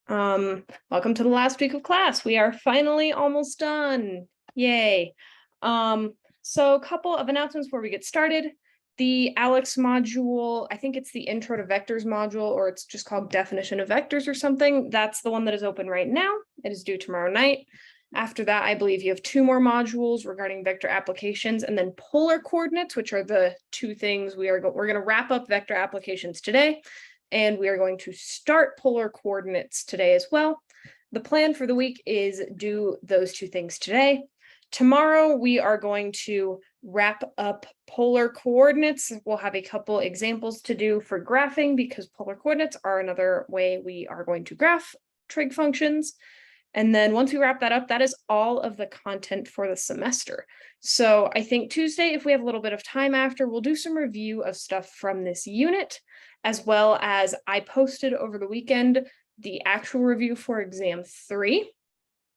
Welcome to the last week of class. We are finally almost done. Yay. So a couple of announcements before we get started. The ALEKS module, I think it's the Intro to Vectors module, or it's just called Definition of Vectors or something. That's the one that is open right now. It is due tomorrow night. After that, I believe you have 2 more modules regarding vector applications and then polar coordinates, which are the 2 things we're going to wrap up vector applications today. And we are going to start polar coordinates today as well. The plan for the week is do those 2 things today. Tomorrow, we are going to wrap up polar coordinates. We'll have a couple examples to do for graphing because polar coordinates are another way we are going to graph trig functions. And then once we wrap that up, that is all of the content for the semester. So I think Tuesday, if we have a little bit of time after, we'll do some review of stuff from this unit, as well as I posted over the weekend the actual review for exam 3.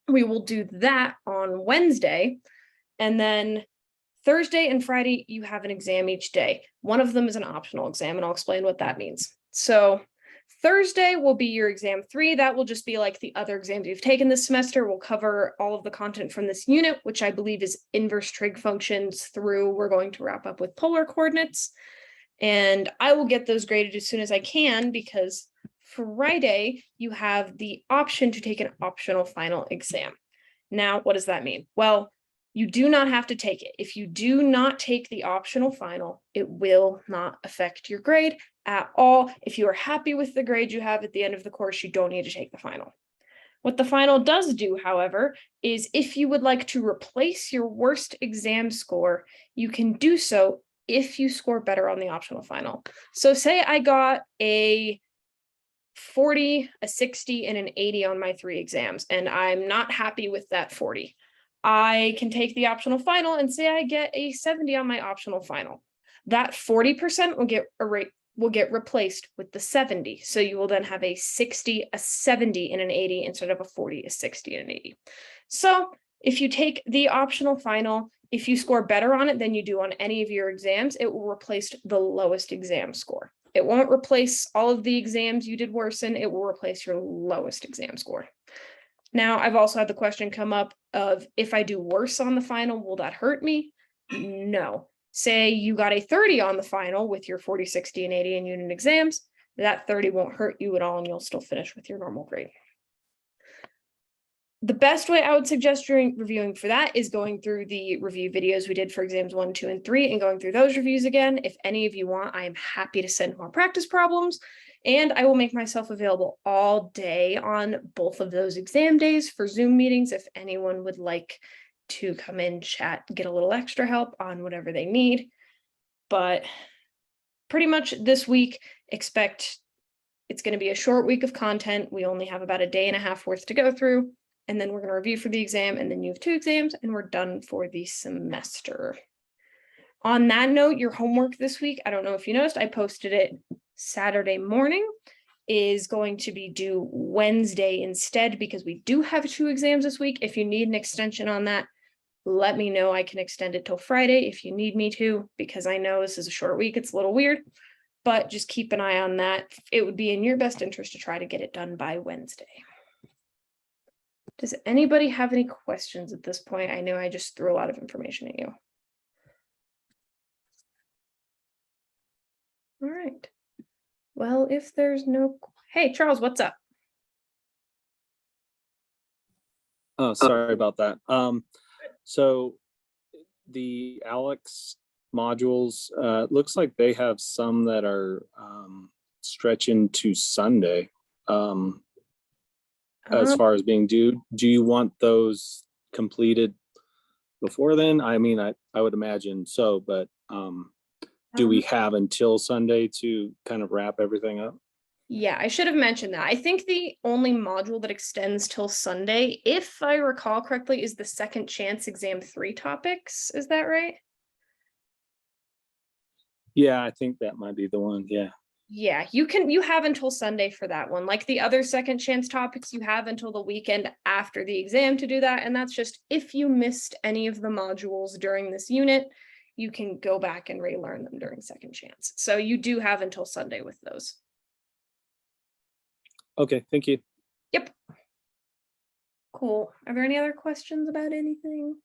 We will do that on Wednesday. And then Thursday and Friday, you have an exam each day. One of them is an optional exam, and I'll explain what that means. So Thursday will be your exam 3. That will just be like the other exams you've taken this semester. We'll cover all of the content from this unit, which I believe is inverse trig functions through. We're going to wrap up with polar coordinates. And I will get those graded as soon as I can because Friday, you have the option to take an optional final exam. Now, what does that mean? Well, you do not have to take it. If you do not take the optional final, it will not affect your grade at all. If you are happy with the grade you have at the end of the course, you don't need to take the final. What the final does do, however, is if you would like to replace your worst exam score, you can do so if you score better on the optional final. So say I got a 40, a 60, and an 80 on my 3 exams, and I'm not happy with that 40. I can take the optional final and say I get a 70 on my optional final. That 40% will get replaced with the 70. So you will then have a 60, a 70, and an 80 instead of a 40, a 60, and an 80. So if you take the optional final, if you score better on it than you do on any of your exams, it will replace the lowest exam score. It won't replace all of the exams you did worse in. It will replace your lowest exam score. Now, I've also had the question come up of if I do worse on the final, will that hurt me? No. Say you got a 30 on the final with your 40, 60, and 80 in unit exams. That 30 won't hurt you at all, and you'll still finish with your normal grade. The best way I would suggest during reviewing for that is going through the review videos we did for exams 1, 2, and 3 and going through those reviews again. If any of you want, I am happy to send more practice problems, and I will make myself available all day on both of those exam days for Zoom meetings if anyone would like to come in, chat, get a little extra help on whatever they need. But pretty much this week, expect it's going to be a short week of content. We only have about a day and a half worth to go through. And then we're going to review for the exam, and then you have 2 exams, and we're done for the semester. On that note, your homework this week, I don't know if you noticed, I posted it Saturday morning, is going to be due Wednesday instead because we do have 2 exams this week. If you need an extension on that, let me know. I can extend it till Friday if you need me to, because I know this is a short week. It's a little weird, but just keep an eye on that. It would be in your best interest to try to get it done by Wednesday. Does anybody have any questions at this point? I know I just threw a lot of information at you. All right. Well, if there's no... Hey, Charles, what's up? Oh, sorry about that. So the ALEKS modules, looks like they have some that are stretching to Sunday. As far as being due, do you want those completed before then? I mean, I would imagine so, but do we have until Sunday to kind of wrap everything up? Yeah, I should have mentioned that. I think the only module that extends till Sunday, if I recall correctly, is the second chance exam 3 topics. Is that right? Yeah, I think that might be the one. Yeah. Yeah, you have until Sunday for that one. Like the other second chance topics, you have until the weekend after the exam to do that. And that's just if you missed any of the modules during this unit, you can go back and relearn them during second chance. So you do have until Sunday with those. Okay, thank you. Yep. Cool. Are there any other questions about anything?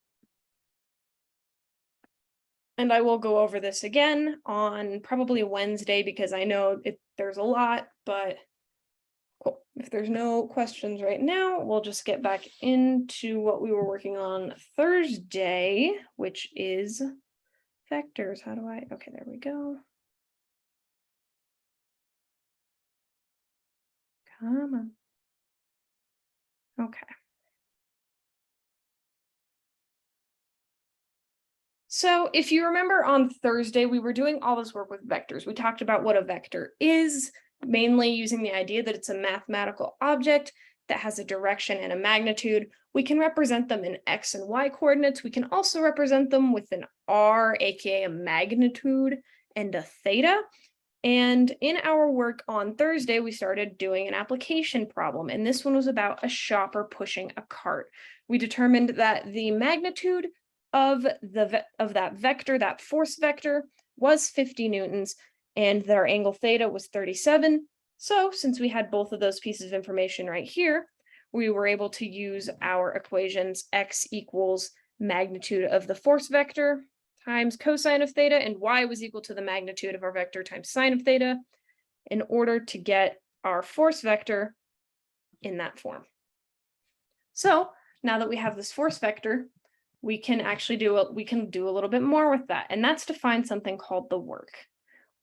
And I will go over this again on probably Wednesday because I know there's a lot, but cool. If there's no questions right now, we'll just get back into what we were working on Thursday, which is vectors. How do I, okay, there we go. Come on. Okay. So if you remember on Thursday, we were doing all this work with vectors. We talked about what a vector is, mainly using the idea that it's a mathematical object that has a direction and a magnitude. We can represent them in X and Y coordinates. We can also represent them with an R, aka a magnitude, and a theta. And in our work on Thursday, we started doing an application problem, and this one was about a shopper pushing a cart. We determined that the magnitude of that vector, that force vector, was 50 newtons, and their angle theta was 37. So since we had both of those pieces of information right here, we were able to use our equations x equals magnitude of the force vector times cosine of theta, and y was equal to the magnitude of our vector times sine of theta in order to get our force vector in that form. So now that we have this force vector, we can actually do a little bit more with that, and that's to find something called the work.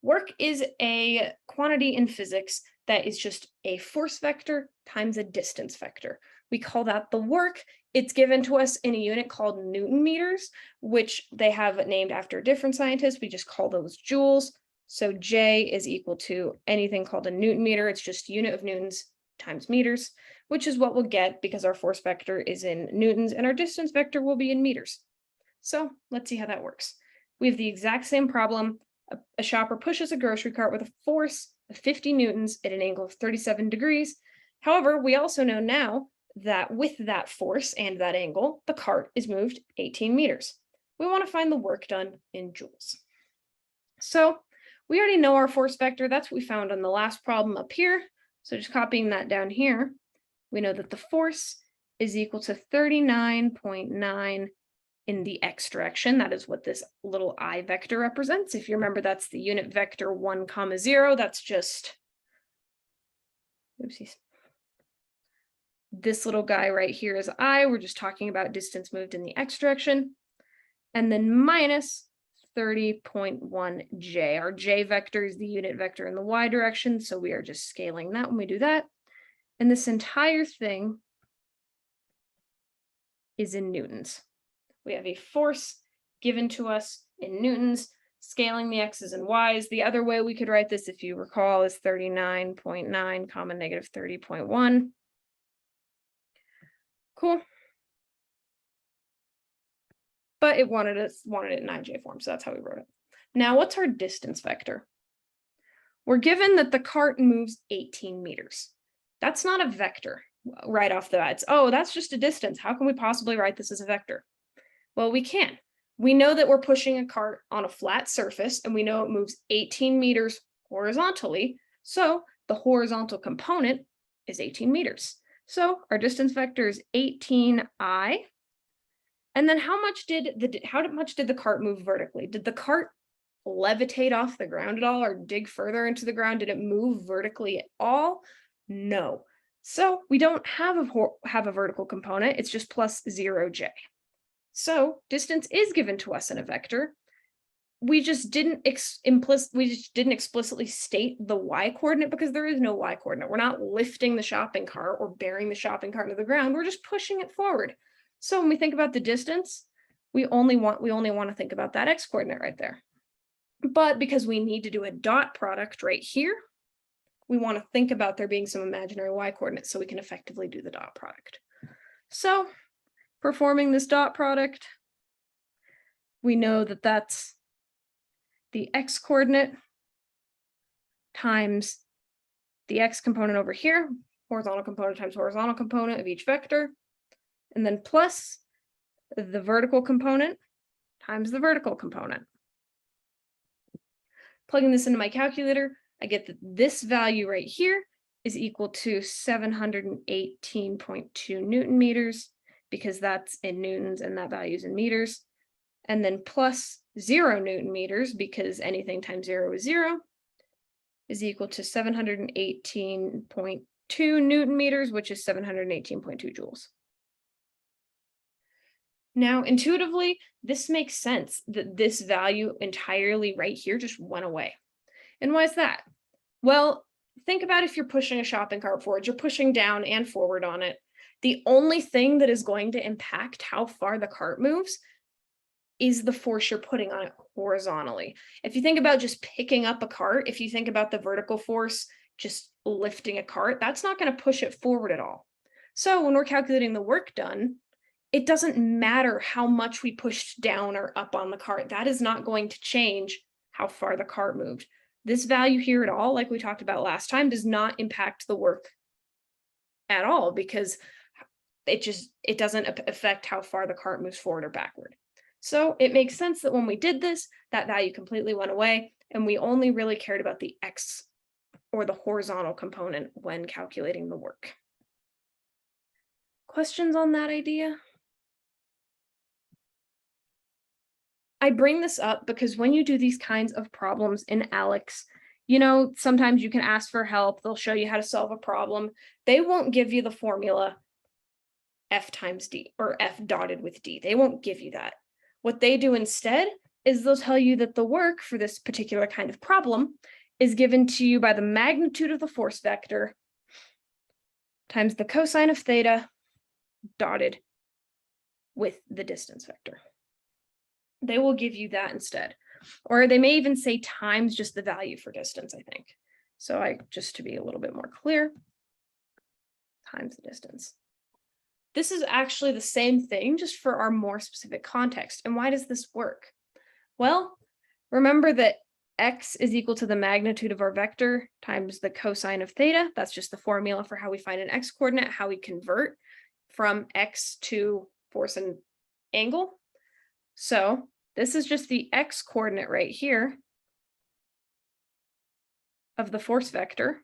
Work is a quantity in physics that is just a force vector times a distance vector. We call that the work. It's given to us in a unit called Newton meters, which they have named after a different scientist. We just call those joules. So J is equal to anything called a Newton meter. It's just unit of newtons times meters, which is what we'll get because our force vector is in newtons and our distance vector will be in meters. So let's see how that works. We have the exact same problem. A shopper pushes a grocery cart with a force of 50 newtons at an angle of 37 degrees. However, we also know now that with that force and that angle, the cart is moved 18 meters. We want to find the work done in joules. So we already know our force vector. That's what we found on the last problem up here. So just copying that down here, we know that the force is equal to 39.9 in the x direction. That is what this little I vector represents. If you remember, that's the unit vector 1, 0. That's just, oopsies. This little guy right here is I. We're just talking about distance moved in the x direction. And then minus 30.1 j. Our j vector is the unit vector in the y direction, so we are just scaling that when we do that. And this entire thing is in newtons. We have a force given to us in newtons, scaling the x's and y's. The other way we could write this, if you recall, is 39.9 comma negative 30.1. Cool. But it wanted it in IJ form, so that's how we wrote it. Now, what's our distance vector? We're given that the cart moves 18 meters. That's not a vector right off the bat. It's, oh, that's just a distance. How can we possibly write this as a vector? Well, we can. We know that we're pushing a cart on a flat surface, and we know it moves 18 meters horizontally. So the horizontal component is 18 meters. So our distance vector is 18I. And then how much did the cart move vertically? Did the cart levitate off the ground at all or dig further into the ground? Did it move vertically at all? No. So we don't have a vertical component. It's just plus 0j. So distance is given to us in a vector. We just didn't explicitly state the y coordinate because there is no y coordinate. We're not lifting the shopping cart or bearing the shopping cart to the ground. We're just pushing it forward. So when we think about the distance, we only want to think about that x coordinate right there. But because we need to do a dot product right here, we want to think about there being some imaginary y coordinates so we can effectively do the dot product. So performing this dot product, we know that that's the x coordinate times the x component over here, horizontal component times horizontal component of each vector, and then plus the vertical component times the vertical component. Plugging this into my calculator, I get that this value right here is equal to 718.2 Newton meters, because that's in newtons and that value is in meters. And then plus 0 Newton meters, because anything times 0 is 0, is equal to 718.2 Newton meters, which is 718.2 joules. Now, intuitively, this makes sense that this value entirely right here just went away. And why is that? Well, think about if you're pushing a shopping cart forward, you're pushing down and forward on it. The only thing that is going to impact how far the cart moves is the force you're putting on it horizontally. If you think about just picking up a cart, if you think about the vertical force, just lifting a cart, that's not going to push it forward at all. So when we're calculating the work done, it doesn't matter how much we pushed down or up on the cart. That is not going to change how far the cart moved. This value here at all, like we talked about last time, does not impact the work at all, because it doesn't affect how far the cart moves forward or backward. So it makes sense that when we did this, that value completely went away, and we only really cared about the X or the horizontal component when calculating the work. Questions on that idea? I bring this up because when you do these kinds of problems in ALEKS, you know, sometimes you can ask for help. They'll show you how to solve a problem. They won't give you the formula F times D or F dotted with D. They won't give you that. What they do instead is they'll tell you that the work for this particular kind of problem is given to you by the magnitude of the force vector times the cosine of theta dotted with the distance vector. They will give you that instead. Or they may even say times just the value for distance, I think. So just to be a little bit more clear, times the distance. This is actually the same thing, just for our more specific context. And why does this work? Well, remember that X is equal to the magnitude of our vector times the cosine of theta. That's just the formula for how we find an X coordinate, how we convert from X to force and angle. So this is just the X coordinate right here of the force vector.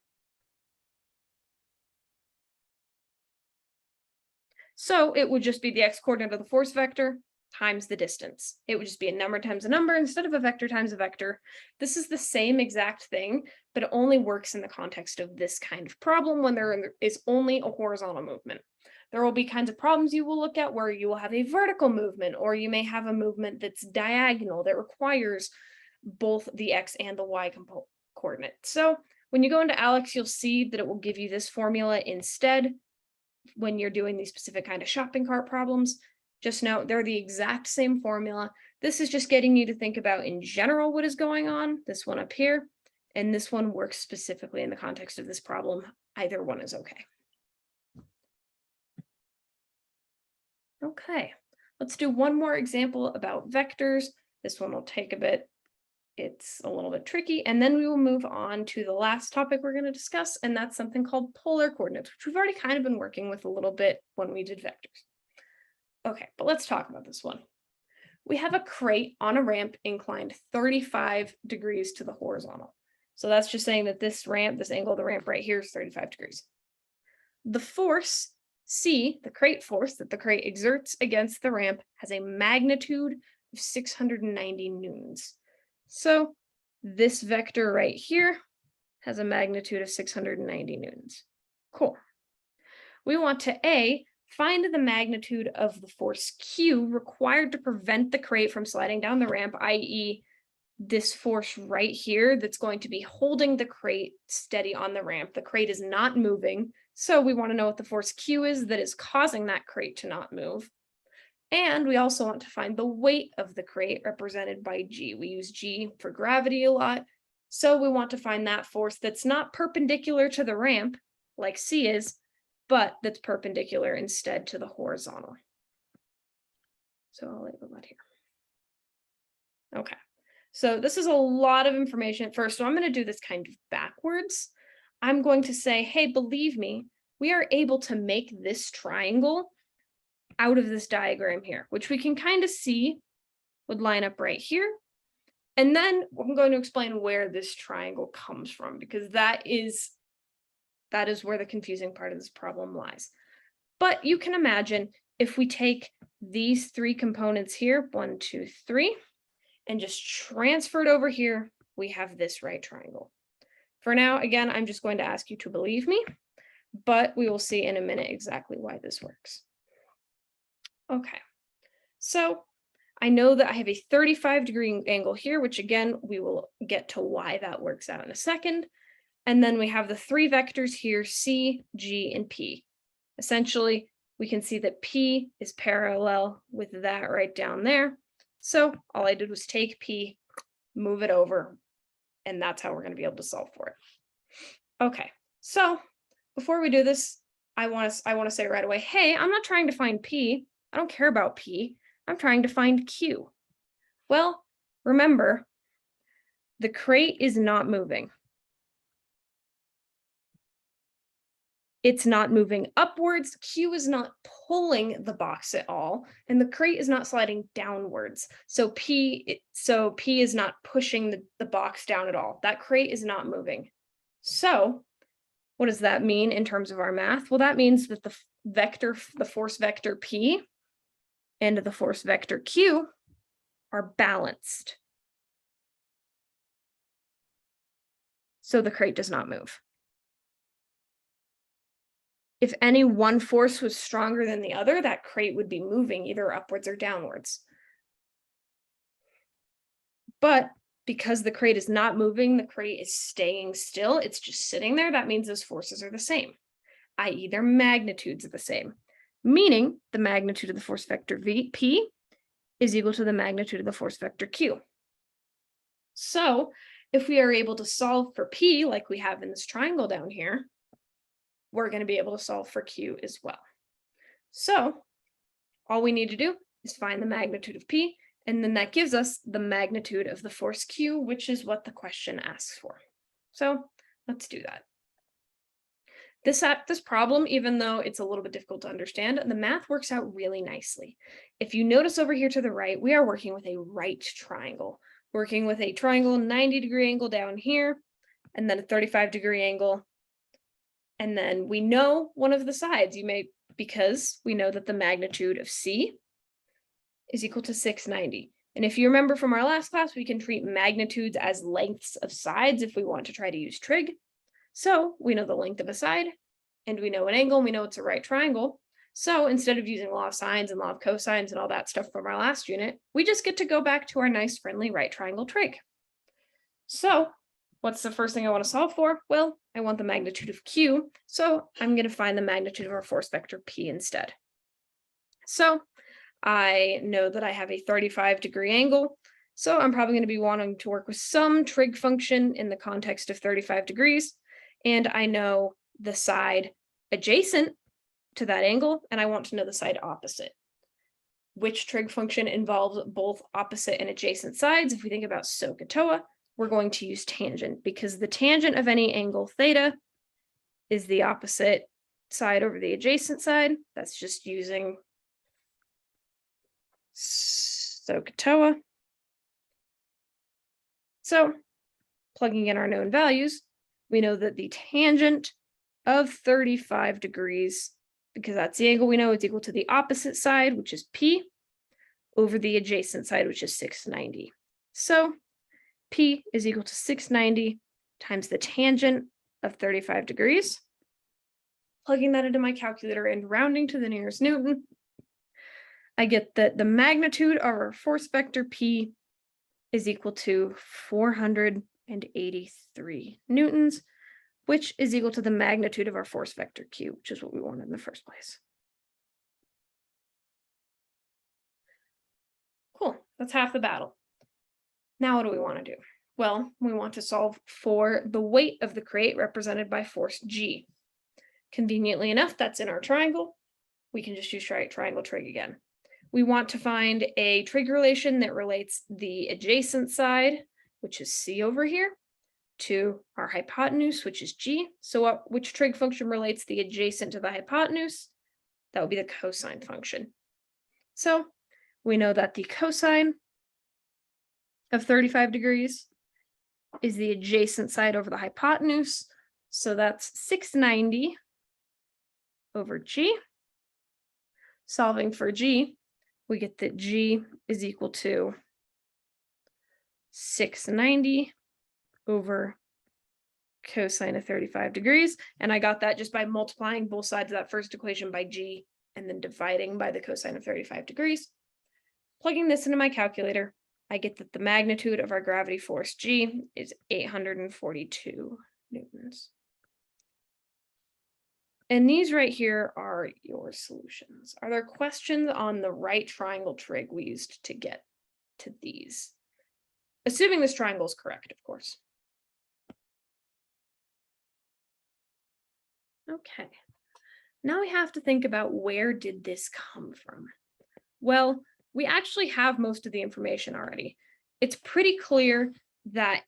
So it would just be the X coordinate of the force vector times the distance. It would just be a number times a number instead of a vector times a vector. This is the same exact thing, but it only works in the context of this kind of problem when there is only a horizontal movement. There will be kinds of problems you will look at where you will have a vertical movement, or you may have a movement that's diagonal that requires both the X and the Y coordinate. So when you go into ALEKS, you'll see that it will give you this formula instead when you're doing these specific kind of shopping cart problems. Just note they're the exact same formula. This is just getting you to think about in general what is going on, this one up here, and this one works specifically in the context of this problem. Either one is okay. Okay, let's do one more example about vectors. This one will take a bit. It's a little bit tricky, and then we will move on to the last topic we're going to discuss, and that's something called polar coordinates, which we've already kind of been working with a little bit when we did vectors. Okay, but let's talk about this one. We have a crate on a ramp inclined 35 degrees to the horizontal. So that's just saying that this ramp, this angle of the ramp right here is 35 degrees. The force C, the crate force that the crate exerts against the ramp, has a magnitude of 690 newtons. So this vector right here has a magnitude of 690 newtons. Cool. We want to A, find the magnitude of the force Q required to prevent the crate from sliding down the ramp, i.e. this force right here that's going to be holding the crate steady on the ramp. The crate is not moving, so we want to know what the force Q is that is causing that crate to not move. And we also want to find the weight of the crate represented by G. We use G for gravity a lot, so we want to find that force that's not perpendicular to the ramp, like C is, but that's perpendicular instead to the horizontal. So I'll label that here. Okay, so this is a lot of information. First, so I'm going to do this kind of backwards. I'm going to say, hey, believe me, we are able to make this triangle out of this diagram here, which we can kind of see would line up right here. And then I'm going to explain where this triangle comes from, because that is That is where the confusing part of this problem lies. But you can imagine if we take these three components here, 1, 2, 3, and just transfer it over here, we have this right triangle. For now, again, I'm just going to ask you to believe me, but we will see in a minute exactly why this works. Okay, so I know that I have a 35-degree angle here, which again, we will get to why that works out in a second. And then we have the three vectors here, C, G, and P. Essentially, we can see that P is parallel with that right down there. So all I did was take P, move it over, and that's how we're going to be able to solve for it. Okay, so before we do this, I want to say right away, hey, I'm not trying to find P. I don't care about P. I'm trying to find Q. Well, remember, the crate is not moving. It's not moving upwards. Q is not pulling the box at all, and the crate is not sliding downwards. So P is not pushing the box down at all. That crate is not moving. So what does that mean in terms of our math? Well, that means that the force vector P and the force vector Q are balanced. So the crate does not move. If any one force was stronger than the other, that crate would be moving either upwards or downwards. But because the crate is not moving, the crate is staying still, it's just sitting there, that means those forces are the same, i.e. their magnitudes are the same, meaning the magnitude of the force vector P is equal to the magnitude of the force vector Q. So if we are able to solve for P like we have in this triangle down here, we're going to be able to solve for Q as well. So all we need to do is find the magnitude of P, and then that gives us the magnitude of the force Q, which is what the question asks for. So let's do that. This problem, even though it's a little bit difficult to understand, the math works out really nicely. If you notice over here to the right, we are working with a right triangle, working with a triangle 90-degree angle down here, and then a 35-degree angle. And then we know one of the sides, because we know that the magnitude of C is equal to 690. And if you remember from our last class, we can treat magnitudes as lengths of sides if we want to try to use trig. So we know the length of a side, and we know an angle, and we know it's a right triangle. So instead of using law of sines and law of cosines and all that stuff from our last unit, we just get to go back to our nice friendly right triangle trig. So what's the first thing I want to solve for? Well, I want the magnitude of Q, so I'm going to find the magnitude of our force vector P instead. So I know that I have a 35-degree angle, so I'm probably going to be wanting to work with some trig function in the context of 35 degrees, and I know the side adjacent to that angle, and I want to know the side opposite. Which trig function involves both opposite and adjacent sides? If we think about SOHCAHTOA, we're going to use tangent, because the tangent of any angle theta is the opposite side over the adjacent side. That's just using SOHCAHTOA. So plugging in our known values, we know that the tangent of 35 degrees, because that's the angle we know, is equal to the opposite side, which is P, over the adjacent side, which is 690. So P is equal to 690 times the tangent of 35 degrees. Plugging that into my calculator and rounding to the nearest Newton, I get that the magnitude of our force vector P is equal to 483 newtons, which is equal to the magnitude of our force vector Q, which is what we wanted in the first place. Cool, that's half the battle. Now what do we want to do? Well, we want to solve for the weight of the crate represented by force G. Conveniently enough, that's in our triangle. We can just use triangle trig again. We want to find a trig relation that relates the adjacent side, which is C over here, to our hypotenuse, which is G. So which trig function relates the adjacent to the hypotenuse? That would be the cosine function. So we know that the cosine of 35 degrees is the adjacent side over the hypotenuse, So that's 690 over G. Solving for G, we get that G is equal to 690 over cosine of 35 degrees. And I got that just by multiplying both sides of that first equation by G and then dividing by the cosine of 35 degrees. Plugging this into my calculator, I get that the magnitude of our gravity force G is 842 newtons. And these right here are your solutions. Are there questions on the right triangle trig we used to get to these? Assuming this triangle is correct, of course. Okay, now we have to think about where did this come from? Well, we actually have most of the information already. It's pretty clear that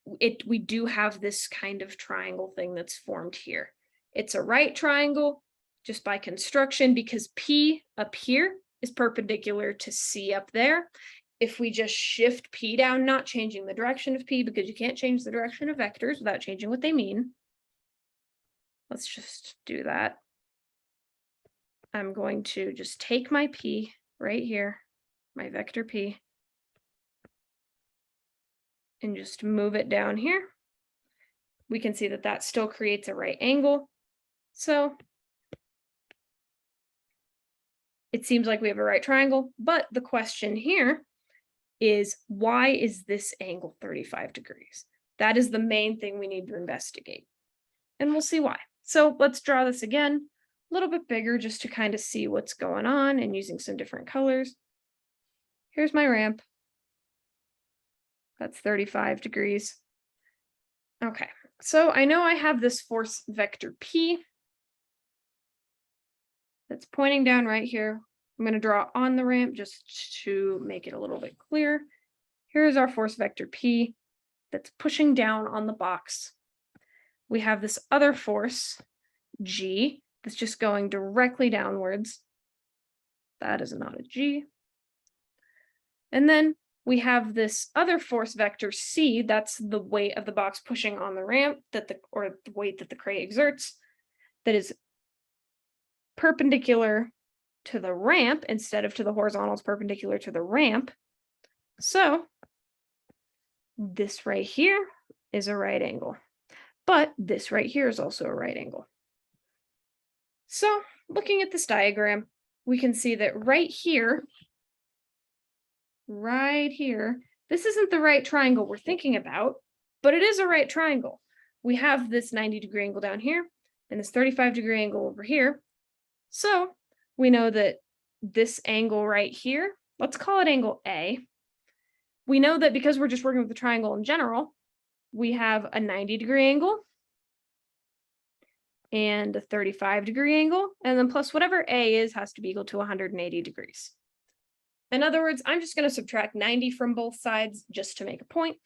we do have this kind of triangle thing that's formed here. It's a right triangle just by construction because P up here is perpendicular to C up there. If we just shift P down, not changing the direction of P because you can't change the direction of vectors without changing what they mean. Let's just do that. I'm going to just take my P right here, my vector P, and just move it down here. We can see that that still creates a right angle. So it seems like we have a right triangle, but the question here is, why is this angle 35 degrees? That is the main thing we need to investigate. And we'll see why. So let's draw this again, a little bit bigger just to kind of see what's going on and using some different colors. Here's my ramp. That's 35 degrees. Okay, so I know I have this force vector P that's pointing down right here. I'm going to draw on the ramp just to make it a little bit clearer. Here's our force vector P that's pushing down on the box. We have this other force, G, that's just going directly downwards. That is not a G. And then we have this other force vector C, that's the weight of the box pushing on the ramp, or the weight that the crate exerts, that is perpendicular to the ramp instead of to the horizontal, it's perpendicular to the ramp. So this right here is a right angle, but this right here is also a right angle. So looking at this diagram, we can see that right here, this isn't the right triangle we're thinking about, but it is a right triangle. We have this 90-degree angle down here and this 35-degree angle over here. So we know that this angle right here, let's call it angle A. We know that because we're just working with the triangle in general, we have a 90-degree angle and a 35-degree angle, and then plus whatever A is has to be equal to 180 degrees. In other words, I'm just going to subtract 90 from both sides just to make a point.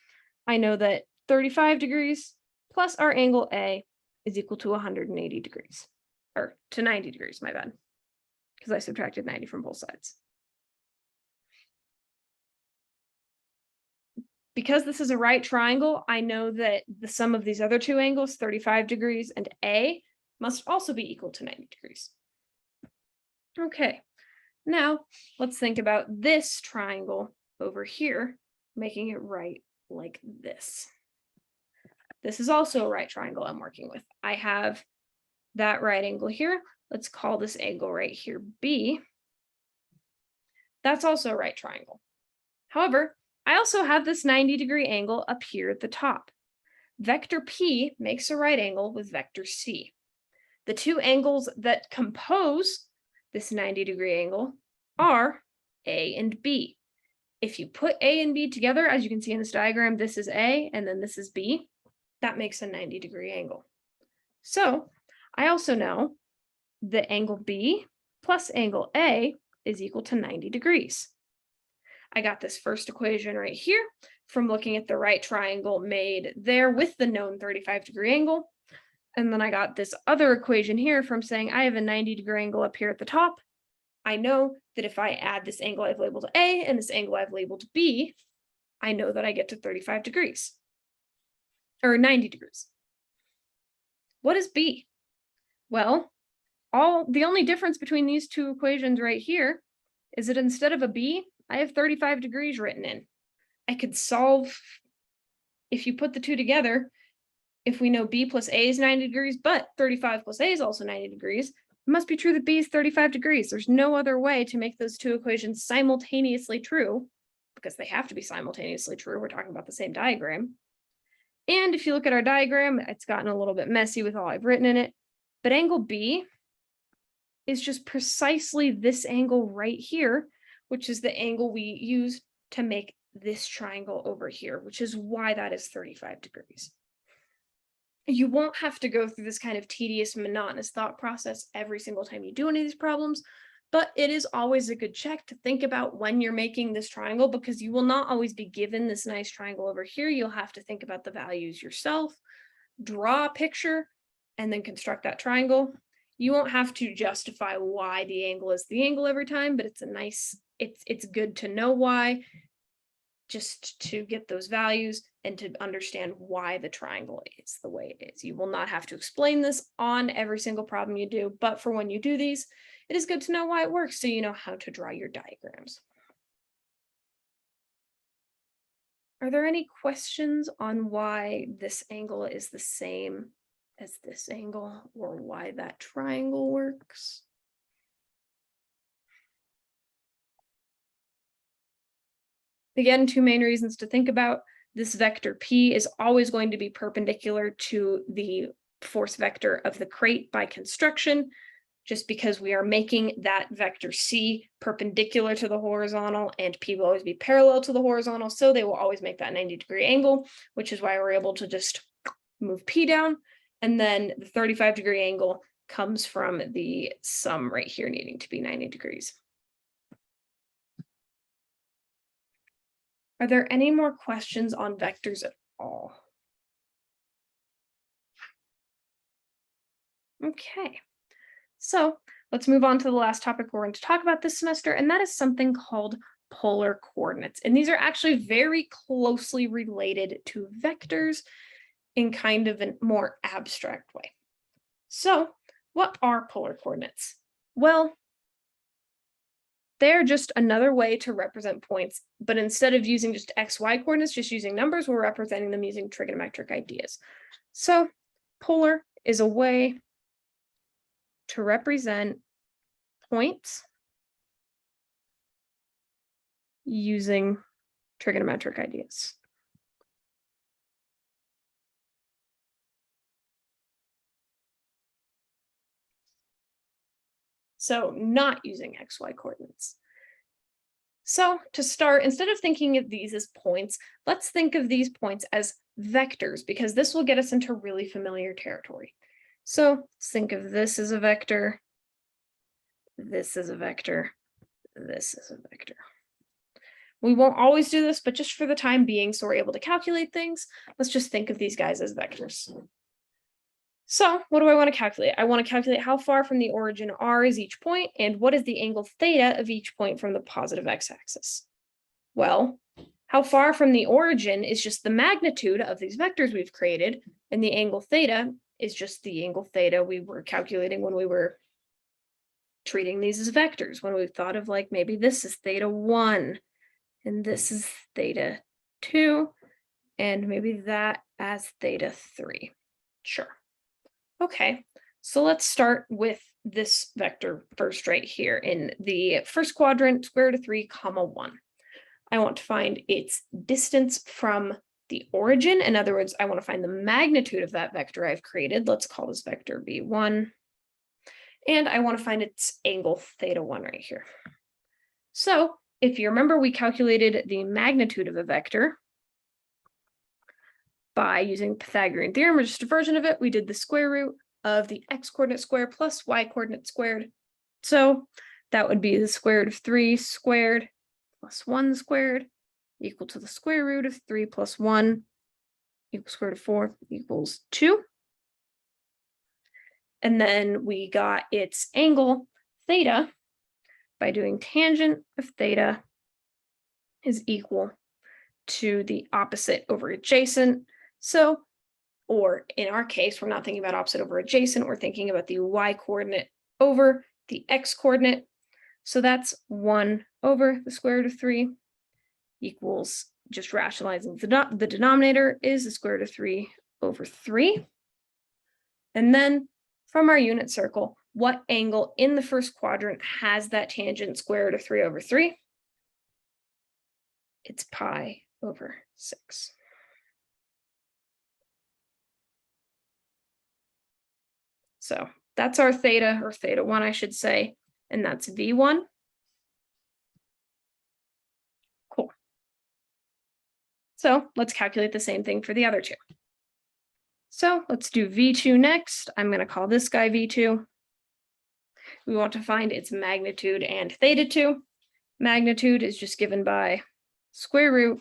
I know that 35 degrees plus our angle A is equal to 180 degrees, or to 90 degrees, my bad, because I subtracted 90 from both sides. Because this is a right triangle, I know that the sum of these other two angles, 35 degrees and A, must also be equal to 90 degrees. Okay, now let's think about this triangle over here, making it right like this. This is also a right triangle I'm working with. I have that right angle here. Let's call this angle right here B. That's also a right triangle. However, I also have this 90-degree angle up here at the top. Vector P makes a right angle with vector C. The two angles that compose this 90-degree angle are A and B. If you put A and B together, as you can see in this diagram, this is A and then this is B. That makes a 90-degree angle. So I also know that angle B plus angle A is equal to 90 degrees. I got this first equation right here from looking at the right triangle made there with the known 35-degree angle. And then I got this other equation here from saying I have a 90-degree angle up here at the top. I know that if I add this angle I've labeled A and this angle I've labeled B, I know that I get to 35 degrees or 90 degrees. What is B? Well, the only difference between these two equations right here is that instead of a B, I have 35 degrees written in. I could solve, if you put the two together, if we know B plus A is 90 degrees, but 35 plus A is also 90 degrees, it must be true that B is 35 degrees. There's no other way to make those two equations simultaneously true, because they have to be simultaneously true. We're talking about the same diagram. And if you look at our diagram, it's gotten a little bit messy with all I've written in it, but angle B is just precisely this angle right here, which is the angle we use to make this triangle over here, which is why that is 35 degrees. You won't have to go through this kind of tedious, monotonous thought process every single time you do any of these problems, but it is always a good check to think about when you're making this triangle, because you will not always be given this nice triangle over here. You'll have to think about the values yourself, draw a picture, and then construct that triangle. You won't have to justify why the angle is the angle every time, but it's good to know why, just to get those values and to understand why the triangle is the way it is. You will not have to explain this on every single problem you do, but for when you do these, it is good to know why it works so you know how to draw your diagrams. Are there any questions on why this angle is the same as this angle, or why that triangle works? Again, two main reasons to think about. This vector P is always going to be perpendicular to the force vector of the crate by construction, just because we are making that vector C perpendicular to the horizontal, and P will always be parallel to the horizontal, so they will always make that 90-degree angle, which is why we're able to just move P down. And then the 35-degree angle comes from the sum right here needing to be 90 degrees. Are there any more questions on vectors at all? Okay, so let's move on to the last topic we're going to talk about this semester, and that is something called polar coordinates. And these are actually very closely related to vectors in kind of a more abstract way. So what are polar coordinates? Well, they're just another way to represent points, but instead of using just XY coordinates, just using numbers, we're representing them using trigonometric ideas. So polar is a way to represent points using trigonometric ideas. So not using XY coordinates. So to start, instead of thinking of these as points, let's think of these points as vectors, because this will get us into really familiar territory. So let's think of this as a vector, this is a vector, this is a vector. We won't always do this, but just for the time being, so we're able to calculate things, let's just think of these guys as vectors. So what do I want to calculate? I want to calculate how far from the origin R is each point, and what is the angle theta of each point from the positive x-axis. Well, how far from the origin is just the magnitude of these vectors we've created, and the angle theta is just the angle theta we were calculating when we were treating these as vectors, when we thought of like maybe this is theta 1, and this is theta 2, and maybe that as theta 3. Sure. Okay, so let's start with this vector first right here in the first quadrant, square root of 3, 1. I want to find its distance from the origin. In other words, I want to find the magnitude of that vector I've created. Let's call this vector B1. And I want to find its angle theta 1 right here. So if you remember, we calculated the magnitude of a vector by using Pythagorean theorem, or just a version of it. We did the square root of the x coordinate squared plus y coordinate squared. So that would be the square root of 3 squared plus 1 squared equal to the square root of 3 plus 1 equals square root of 4 equals 2. And then we got its angle theta by doing tangent of theta is equal to the opposite over adjacent. So or in our case, we're not thinking about opposite over adjacent, we're thinking about the y coordinate over the x coordinate. So that's 1 over the square root of 3 equals, just rationalizing the denominator is the square root of 3 over 3. And then from our unit circle, what angle in the first quadrant has that tangent square root of 3 over 3? It's pi over 6. So that's our theta, or theta 1, I should say, and that's V1. Cool. So let's calculate the same thing for the other two. So let's do V2 next. I'm going to call this guy V2. We want to find its magnitude and theta 2. Magnitude is just given by square root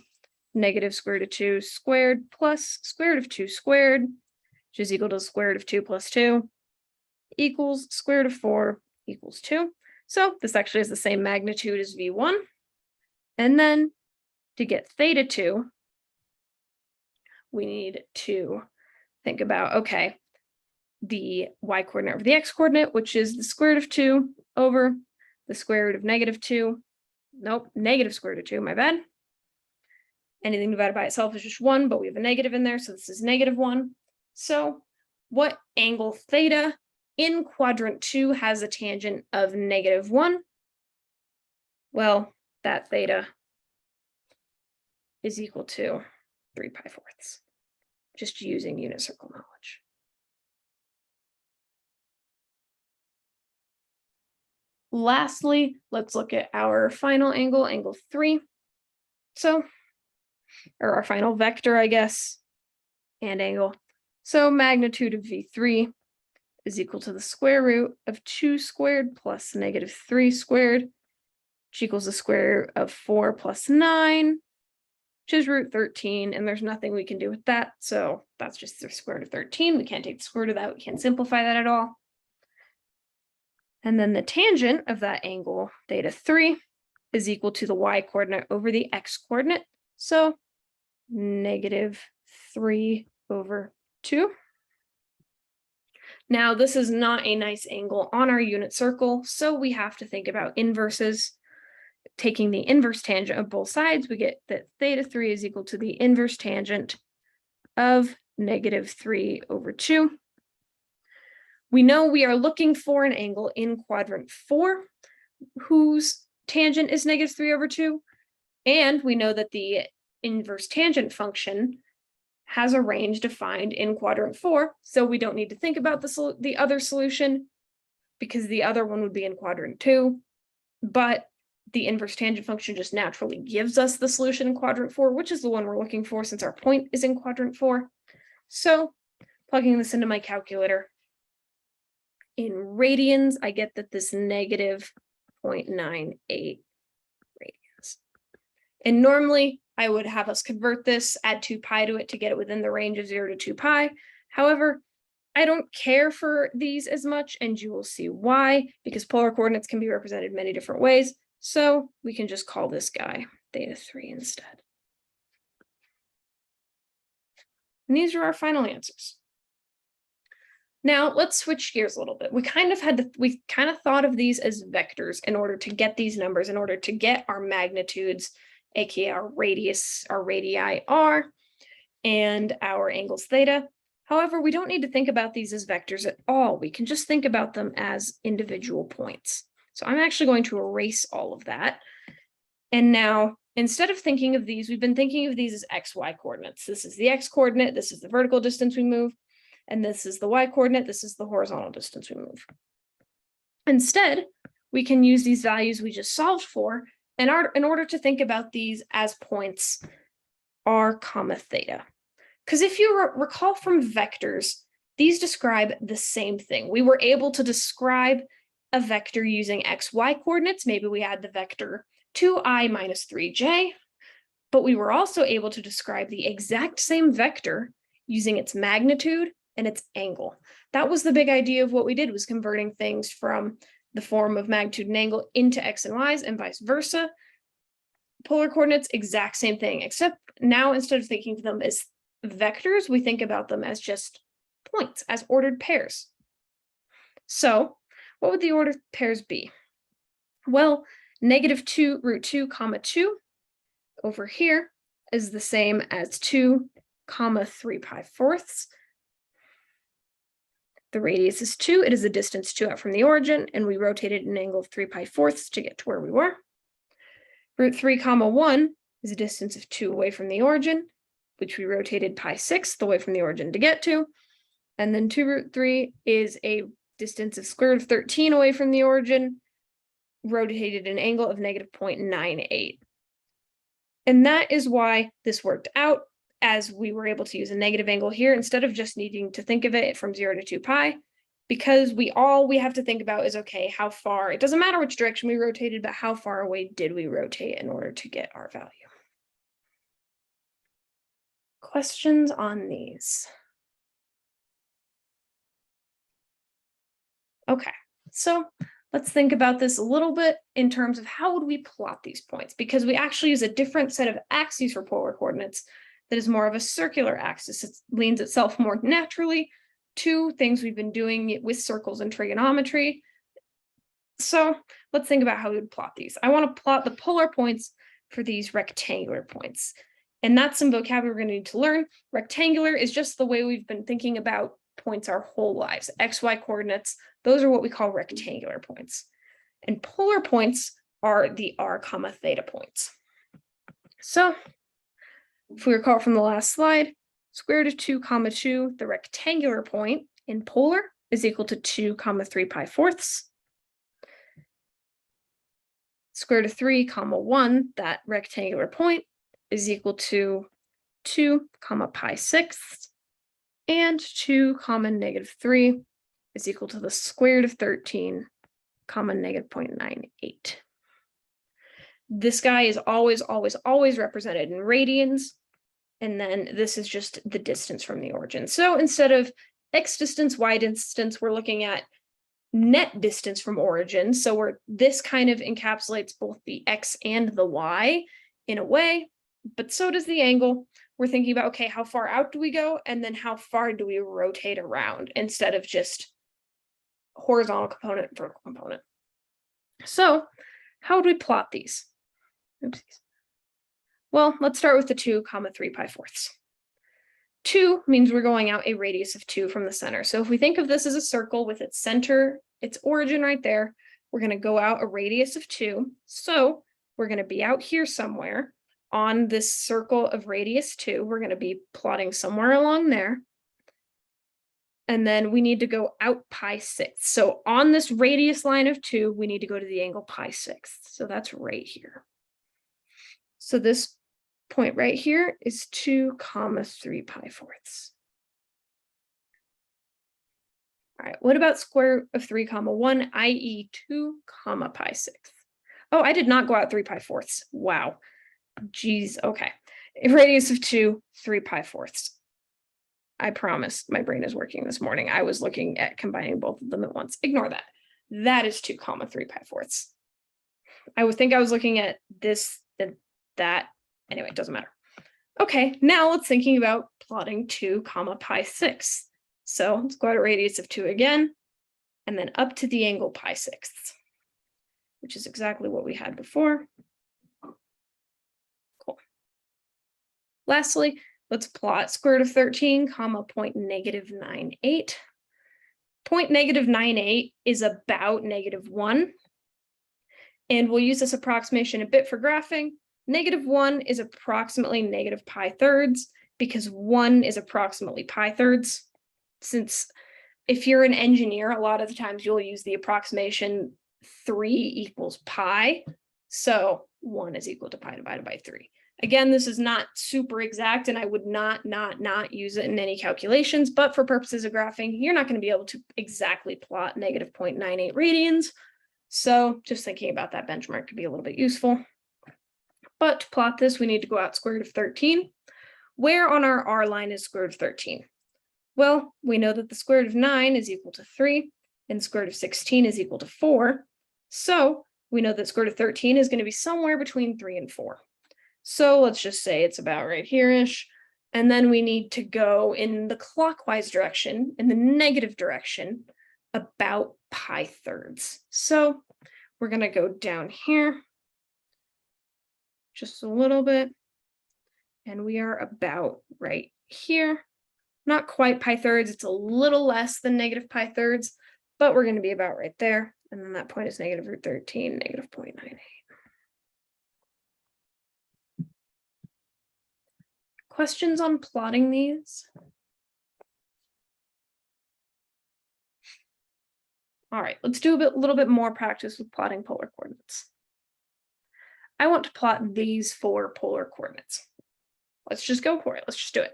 negative square root of 2 squared plus square root of 2 squared, which is equal to square root of 2 plus 2, equals square root of 4 equals 2. So this actually has the same magnitude as V1. And then to get theta 2, we need to think about, okay, the y coordinate over the x coordinate, which is the square root of 2 over the square root of negative 2. Nope, negative square root of 2, my bad. Anything divided by itself is just 1, but we have a negative in there, so this is negative 1. So what angle theta in quadrant 2 has a tangent of negative 1? Well, that theta is equal to 3 pi fourths, just using unit circle knowledge. Lastly, let's look at our final angle, angle 3. So, or our final vector, I guess, and angle. So magnitude of V3 is equal to the square root of 2 squared plus negative 3 squared, which equals the square root of 4 plus 9, which is root 13, and there's nothing we can do with that, so that's just the square root of 13. We can't take the square root of that, we can't simplify that at all. And then the tangent of that angle, theta 3, is equal to the y coordinate over the x coordinate, so negative 3 over 2. Now, this is not a nice angle on our unit circle, so we have to think about inverses. Taking the inverse tangent of both sides, we get that theta 3 is equal to the inverse tangent of negative 3 over 2. We know we are looking for an angle in quadrant 4 whose tangent is negative 3 over 2, and we know that the inverse tangent function has a range defined in quadrant 4, so we don't need to think about the other solution because the other one would be in quadrant 2, but the inverse tangent function just naturally gives us the solution in quadrant 4, which is the one we're looking for since our point is in quadrant 4. So plugging this into my calculator, in radians, I get that this negative 0.98 radians. And normally I would have us convert this, add 2 pi to it to get it within the range of 0 to 2 pi. However, I don't care for these as much, and you will see why, because polar coordinates can be represented many different ways. So we can just call this guy theta 3 instead. And these are our final answers. Now let's switch gears a little bit. We kind of thought of these as vectors in order to get these numbers, in order to get our magnitudes, aka our radius, our radii r, and our angles theta. However, we don't need to think about these as vectors at all. We can just think about them as individual points. So I'm actually going to erase all of that. And now, instead of thinking of these, we've been thinking of these as xy coordinates. This is the x coordinate, this is the vertical distance we move, and this is the y coordinate, this is the horizontal distance we move. Instead, we can use these values we just solved for in order to think about these as points r comma theta. Because if you recall from vectors, these describe the same thing. We were able to describe a vector using xy coordinates. Maybe we had the vector 2i minus 3j, but we were also able to describe the exact same vector using its magnitude and its angle. That was the big idea of what we did, was converting things from the form of magnitude and angle into x and y's and vice versa. Polar coordinates, exact same thing, except now instead of thinking of them as vectors, we think about them as just points, as ordered pairs. So what would the ordered pairs be? Well, -2 √2, 2 over here is the same as 2, 3/4. The radius is 2. It is the distance 2 out from the origin, and we rotated an angle of 3/4 to get to where we were. √3, 1 is a distance of 2 away from the origin, which we rotated pi/6 away from the origin to get to. And then 2√3 is a distance of square root of 13 away from the origin, rotated an angle of -0.98. And that is why this worked out, as we were able to use a negative angle here instead of just needing to think of it from 0 to 2 pi, because all we have to think about is, okay, how far, it doesn't matter which direction we rotated, but how far away did we rotate in order to get our value? Questions on these? Okay, so let's think about this a little bit in terms of how would we plot these points, because we actually use a different set of axes for polar coordinates that is more of a circular axis. It leans itself more naturally to things we've been doing with circles and trigonometry. So let's think about how we would plot these. I want to plot the polar points for these rectangular points. And that's some vocabulary we're going to need to learn. Rectangular is just the way we've been thinking about points our whole lives. XY coordinates, those are what we call rectangular points. And polar points are the r, theta points. So if we recall from the last slide, square root of 2, 2, the rectangular point in polar is equal to 2, 3/4. Square root of 3, 1, that rectangular point is equal to 2, pi/6. And 2, -3 is equal to the square root of 13, -0.98. This guy is always, always, always represented in radians. And then this is just the distance from the origin. So instead of x distance, y distance, we're looking at net distance from origin. So this kind of encapsulates both the x and the y in a way, but so does the angle. We're thinking about, okay, how far out do we go? And then how far do we rotate around instead of just horizontal component, vertical component. So how would we plot these? Oopsies. Well, let's start with the 2, 3/4. 2 means we're going out a radius of 2 from the center. So if we think of this as a circle with its center, its origin right there, we're going to go out a radius of 2. So we're going to be out here somewhere on this circle of radius 2. We're going to be plotting somewhere along there. And then we need to go out pi/6. So on this radius line of 2, we need to go to the angle pi/6. So that's right here. So this point right here is 2, 3/4. All right, what about square root of 3, 1, i.e. 2, pi/6? Oh, I did not go out 3/4. Wow. Geez, okay. A radius of 2, 3/4. I promise my brain is working this morning. I was looking at combining both of them at once. Ignore that. That is 2, 3/4. I would think I was looking at this and that. Anyway, it doesn't matter. Okay, now let's thinking about plotting 2, pi/6. So let's go at a radius of 2 again, and then up to the angle pi/6, which is exactly what we had before. Cool. Lastly, let's plot square root of 13, point -98. Point -98 is about -1. And we'll use this approximation a bit for graphing. -1 is approximately -pi/3 because 1 is approximately pi/3. Since if you're an engineer, a lot of the times you'll use the approximation 3 equals pi. So 1 is equal to pi divided by 3. Again, this is not super exact, and I would not use it in any calculations, but for purposes of graphing, you're not going to be able to exactly plot -0.98 radians. So just thinking about that benchmark could be a little bit useful. But to plot this, we need to go out square root of 13. Where on our R line is square root of 13? Well, we know that the square root of 9 is equal to 3, and square root of 16 is equal to 4. So we know that square root of 13 is going to be somewhere between 3 and 4. So let's just say it's about right here-ish. And then we need to go in the clockwise direction, in the negative direction, about pi thirds. So we're going to go down here just a little bit. And we are about right here. Not quite pi thirds, it's a little less than negative pi thirds, but we're going to be about right there. And then that point is negative root 13, negative 0.98. Questions on plotting these? All right, let's do a little bit more practice with plotting polar coordinates. I want to plot these 4 polar coordinates. Let's just go for it. Let's just do it.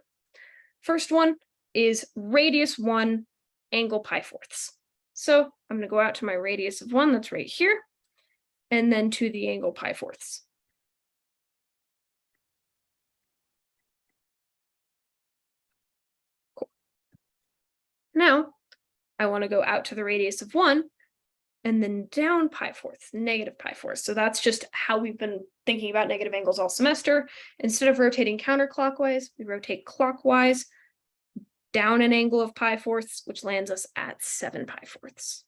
First one is radius 1, angle pi fourths. So I'm going to go out to my radius of 1, that's right here, and then to the angle pi fourths. Cool. Now, I want to go out to the radius of 1, and then down pi fourths, negative pi fourths. So that's just how we've been thinking about negative angles all semester. Instead of rotating counterclockwise, we rotate clockwise, down an angle of pi fourths, which lands us at 7 pi fourths.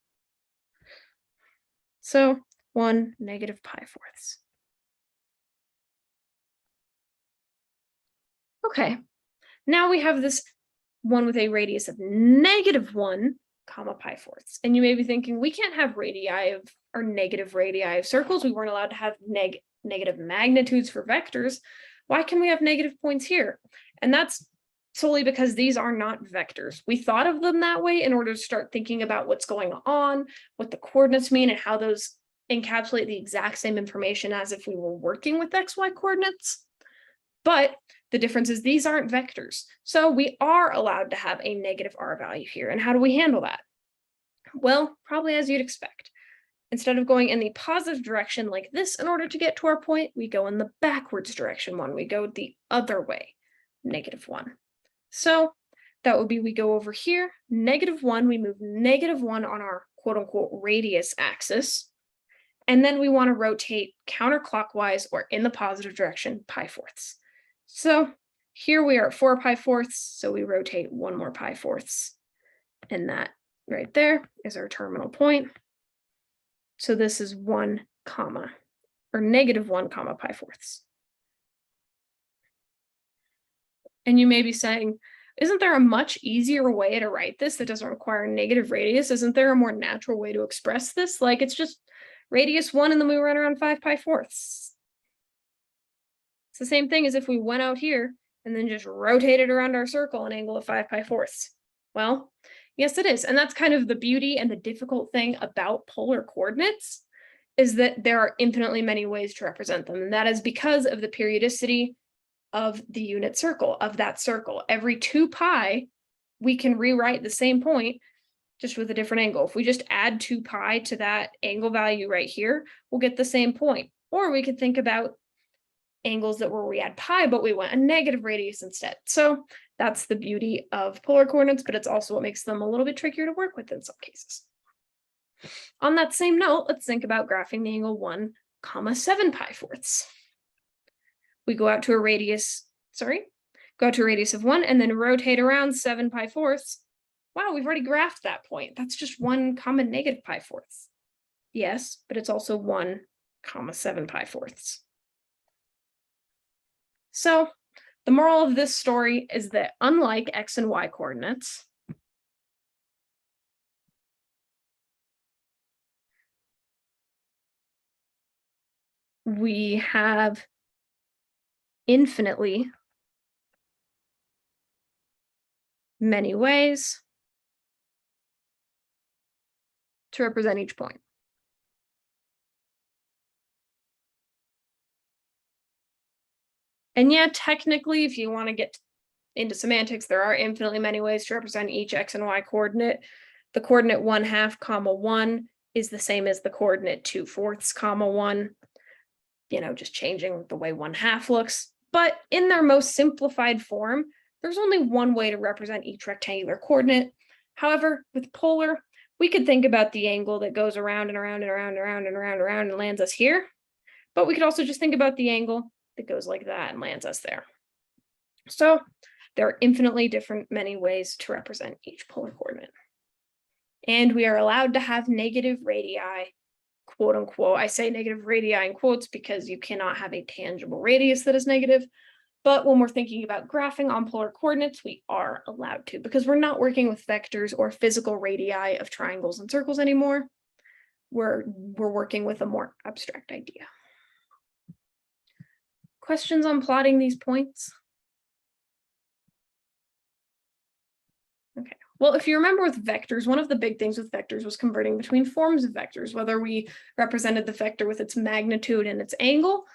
So 1 negative pi fourths. Okay, now we have this one with a radius of negative 1 comma pi fourths. And you may be thinking, we can't have radii of or negative radii of circles. We weren't allowed to have negative magnitudes for vectors. Why can we have negative points here? And that's solely because these are not vectors. We thought of them that way in order to start thinking about what's going on, what the coordinates mean, and how those encapsulate the exact same information as if we were working with XY coordinates. But the difference is these aren't vectors. So we are allowed to have a negative R value here. And how do we handle that? Well, probably as you'd expect. Instead of going in the positive direction like this in order to get to our point, we go in the backwards direction one. We go the other way, negative 1. So that would be, we go over here, negative 1, we move negative 1 on our quote unquote radius axis. And then we want to rotate counterclockwise or in the positive direction, pi fourths. So here we are at 4 pi fourths, so we rotate 1 more pi fourths. And that right there is our terminal point. So this is 1 comma, or negative 1 comma pi fourths. And you may be saying, isn't there a much easier way to write this that doesn't require negative radius? Isn't there a more natural way to express this? Like it's just radius 1 and then we run around 5 pi fourths. It's the same thing as if we went out here and then just rotated around our circle an angle of 5 pi fourths. Well, yes, it is. And that's kind of the beauty and the difficult thing about polar coordinates is that there are infinitely many ways to represent them. And that is because of the periodicity of the unit circle, of that circle. Every 2 pi, we can rewrite the same point just with a different angle. If we just add 2 pi to that angle value right here, we'll get the same point. Or we could think about angles that where we add pi, but we want a negative radius instead. So that's the beauty of polar coordinates, but it's also what makes them a little bit trickier to work with in some cases. On that same note, let's think about graphing the angle 1 comma 7 pi fourths. We go out to a radius, go out to a radius of 1 and then rotate around 7 pi fourths. Wow, we've already graphed that point. That's just 1 comma negative pi fourths. Yes, but it's also 1 comma 7 pi fourths. So the moral of this story is that unlike X and Y coordinates, we have infinitely many ways to represent each point. And yeah, technically, if you want to get into semantics, there are infinitely many ways to represent each X and Y coordinate. The coordinate 1/2 comma 1 is the same as the coordinate 2/4 comma 1, just changing the way 1/2 looks. But in their most simplified form, there's only one way to represent each rectangular coordinate. However, with polar, we could think about the angle that goes around and around and around and around and around and around and lands us here. But we could also just think about the angle that goes like that and lands us there. So There are infinitely different many ways to represent each polar coordinate. And we are allowed to have negative radii, quote unquote. I say negative radii in quotes because you cannot have a tangible radius that is negative. But when we're thinking about graphing on polar coordinates, we are allowed to, because we're not working with vectors or physical radii of triangles and circles anymore. We're working with a more abstract idea. Questions on plotting these points? Okay, well, if you remember with vectors, one of the big things with vectors was converting between forms of vectors, whether we represented the vector with its magnitude and its angle,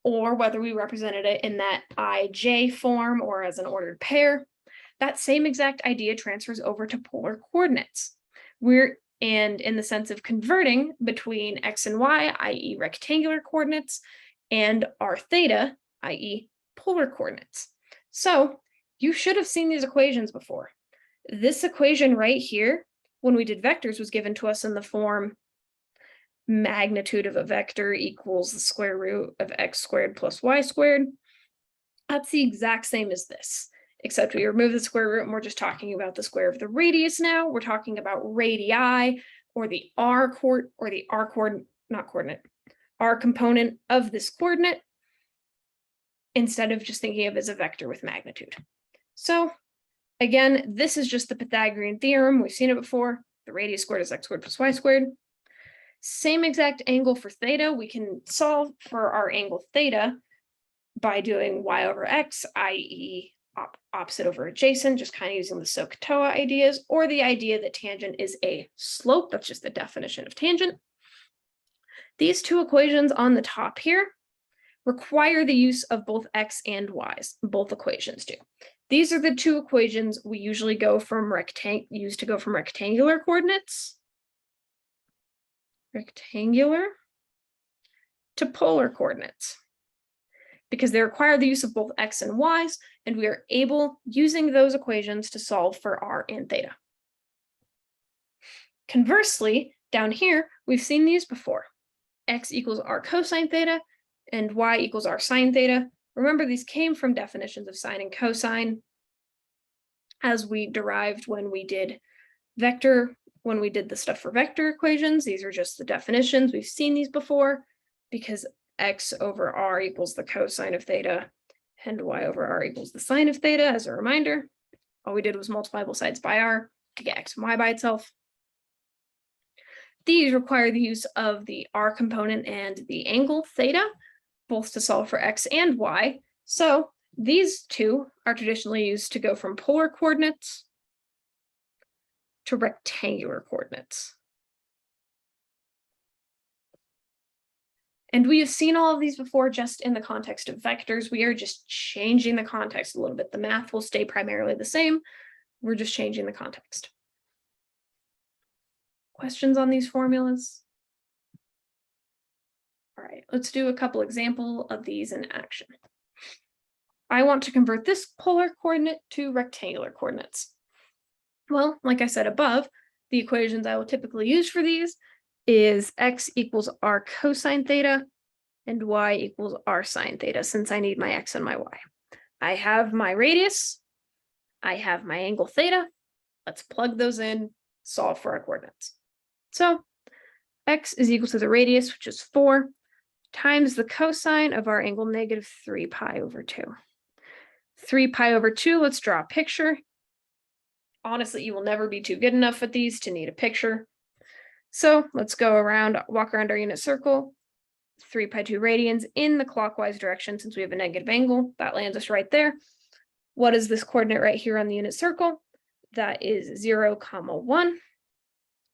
or whether we represented it in that ij form or as an ordered pair. That same exact idea transfers over to polar coordinates. And in the sense of converting between x and y, i.e. rectangular coordinates, and r theta, i.e. polar coordinates. So you should have seen these equations before. This equation right here, when we did vectors, was given to us in the form magnitude of a vector equals the square root of x squared plus y squared. That's the exact same as this, except we remove the square root and we're just talking about the square of the radius now. We're talking about radii, or the r component of this coordinate, instead of just thinking of it as a vector with magnitude. So again, this is just the Pythagorean theorem. We've seen it before. The radius squared is x squared plus y squared. Same exact angle for theta. We can solve for our angle theta by doing y over x, i.e. opposite over adjacent, just kind of using the SOHCAHTOA ideas, or the idea that tangent is a slope. That's just the definition of tangent. These two equations on the top here require the use of both x and y's. Both equations do. These are the two equations we usually use to go from rectangular coordinates, to polar coordinates, because they require the use of both x and y's, and we are able, using those equations, to solve for r and theta. Conversely, down here, we've seen these before. X equals r cosine theta, and y equals r sine theta. Remember, these came from definitions of sine and cosine, as we derived when we did the stuff for vector equations. These are just the definitions. We've seen these before, because x over r equals the cosine of theta, and y over r equals the sine of theta. As a reminder, all we did was multiply both sides by r to get x and y by itself. These require the use of the r component and the angle theta, both to solve for x and y. So these two are traditionally used to go from polar coordinates to rectangular coordinates. And we have seen all of these before, just in the context of vectors. We are just changing the context a little bit. The math will stay primarily the same. We're just changing the context. Questions on these formulas? All right, let's do a couple examples of these in action. I want to convert this polar coordinate to rectangular coordinates. Well, like I said above, the equations I will typically use for these is x equals r cosine theta and y equals r sine theta, since I need my x and my y. I have my radius, I have my angle theta. Let's plug those in, solve for our coordinates. So x is equal to the radius, which is 4, times the cosine of our angle negative 3 pi over 2. 3 pi over 2, let's draw a picture. Honestly, you will never be too good enough at these to need a picture. So let's go around, walk around our unit circle, 3 pi 2 radians in the clockwise direction, since we have a negative angle. That lands us right there. What is this coordinate right here on the unit circle? That is 0, 1.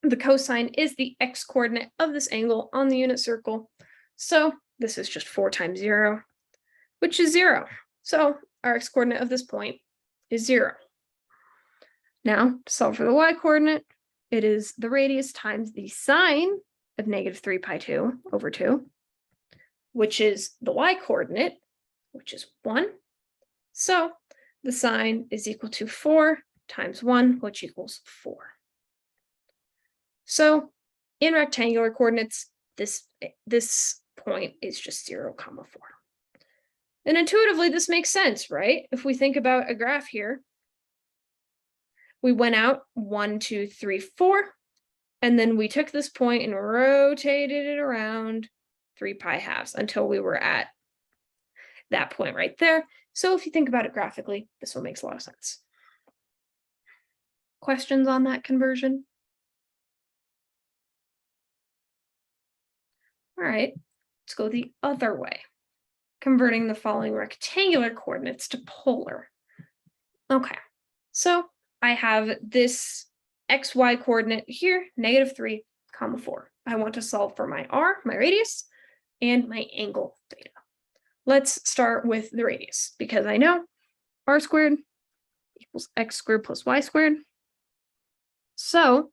The cosine is the x coordinate of this angle on the unit circle. So this is just 4 times 0, which is 0. So our x coordinate of this point is 0. Now, to solve for the y coordinate, it is the radius times the sine of negative 3 pi 2 over 2, which is the y coordinate, which is 1. So the sine is equal to 4 times 1, which equals 4. So in rectangular coordinates, this point is just 0, 4. And intuitively, this makes sense, right? If we think about a graph here, we went out 1, 2, 3, 4, and then we took this point and rotated it around 3 pi halves until we were at that point right there. So if you think about it graphically, this one makes a lot of sense. Questions on that conversion? All right, let's go the other way. Converting the following rectangular coordinates to polar. Okay, so I have this xy coordinate here, -3, 4. I want to solve for my r, my radius, and my angle theta. Let's start with the radius, because I know r squared equals x squared plus y squared. So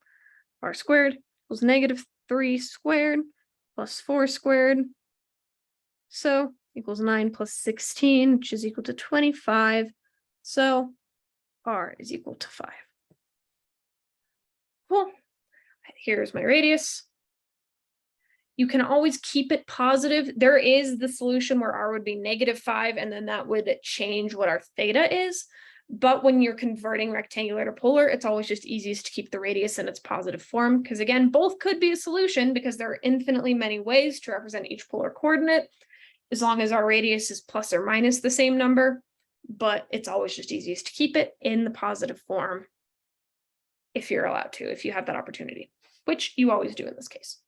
r squared equals -3 squared plus 4 squared. So equals 9 plus 16, which is equal to 25. So r is equal to 5. Cool. Here's my radius. You can always keep it positive. There is the solution where r would be -5, and then that would change what our theta is. But when you're converting rectangular to polar, it's always just easiest to keep the radius in its positive form, because again, both could be a solution because there are infinitely many ways to represent each polar coordinate, as long as our radius is plus or minus the same number. But it's always just easiest to keep it in the positive form if you're allowed to, if you have that opportunity, which you always do in this case.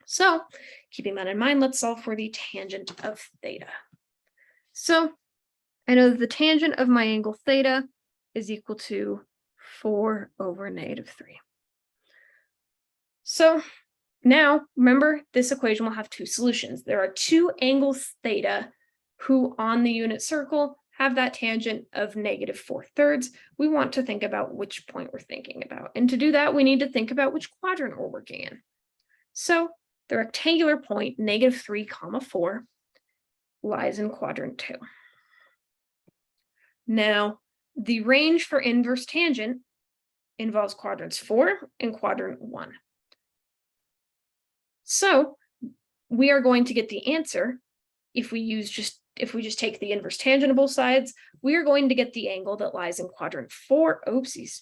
So keeping that in mind, let's solve for the tangent of theta. So I know that the tangent of my angle theta is equal to 4 over -3. So now remember, this equation will have two solutions. There are two angles theta who on the unit circle have that tangent of -4/3. We want to think about which point we're thinking about. And to do that, we need to think about which quadrant we're working in. So the rectangular point -3, 4 lies in quadrant 2. Now, the range for inverse tangent involves quadrants 4 and quadrant 1. So we are going to get the answer if we just take the inverse tangent of both sides. We are going to get the angle that lies in quadrant 4. Oopsies.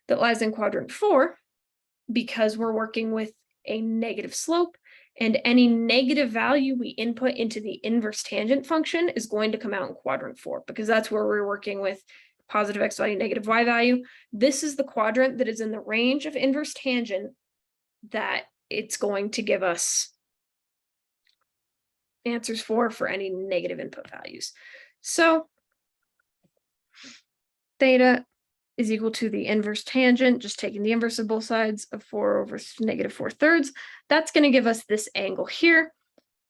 That lies in quadrant 4 because we're working with a negative slope, and any negative value we input into the inverse tangent function is going to come out in quadrant 4, because that's where we're working with positive x value, negative y value. This is the quadrant that is in the range of inverse tangent that it's going to give us answers for any negative input values. So theta is equal to the inverse tangent, just taking the inverse of both sides of 4 over -4/3. That's going to give us this angle here,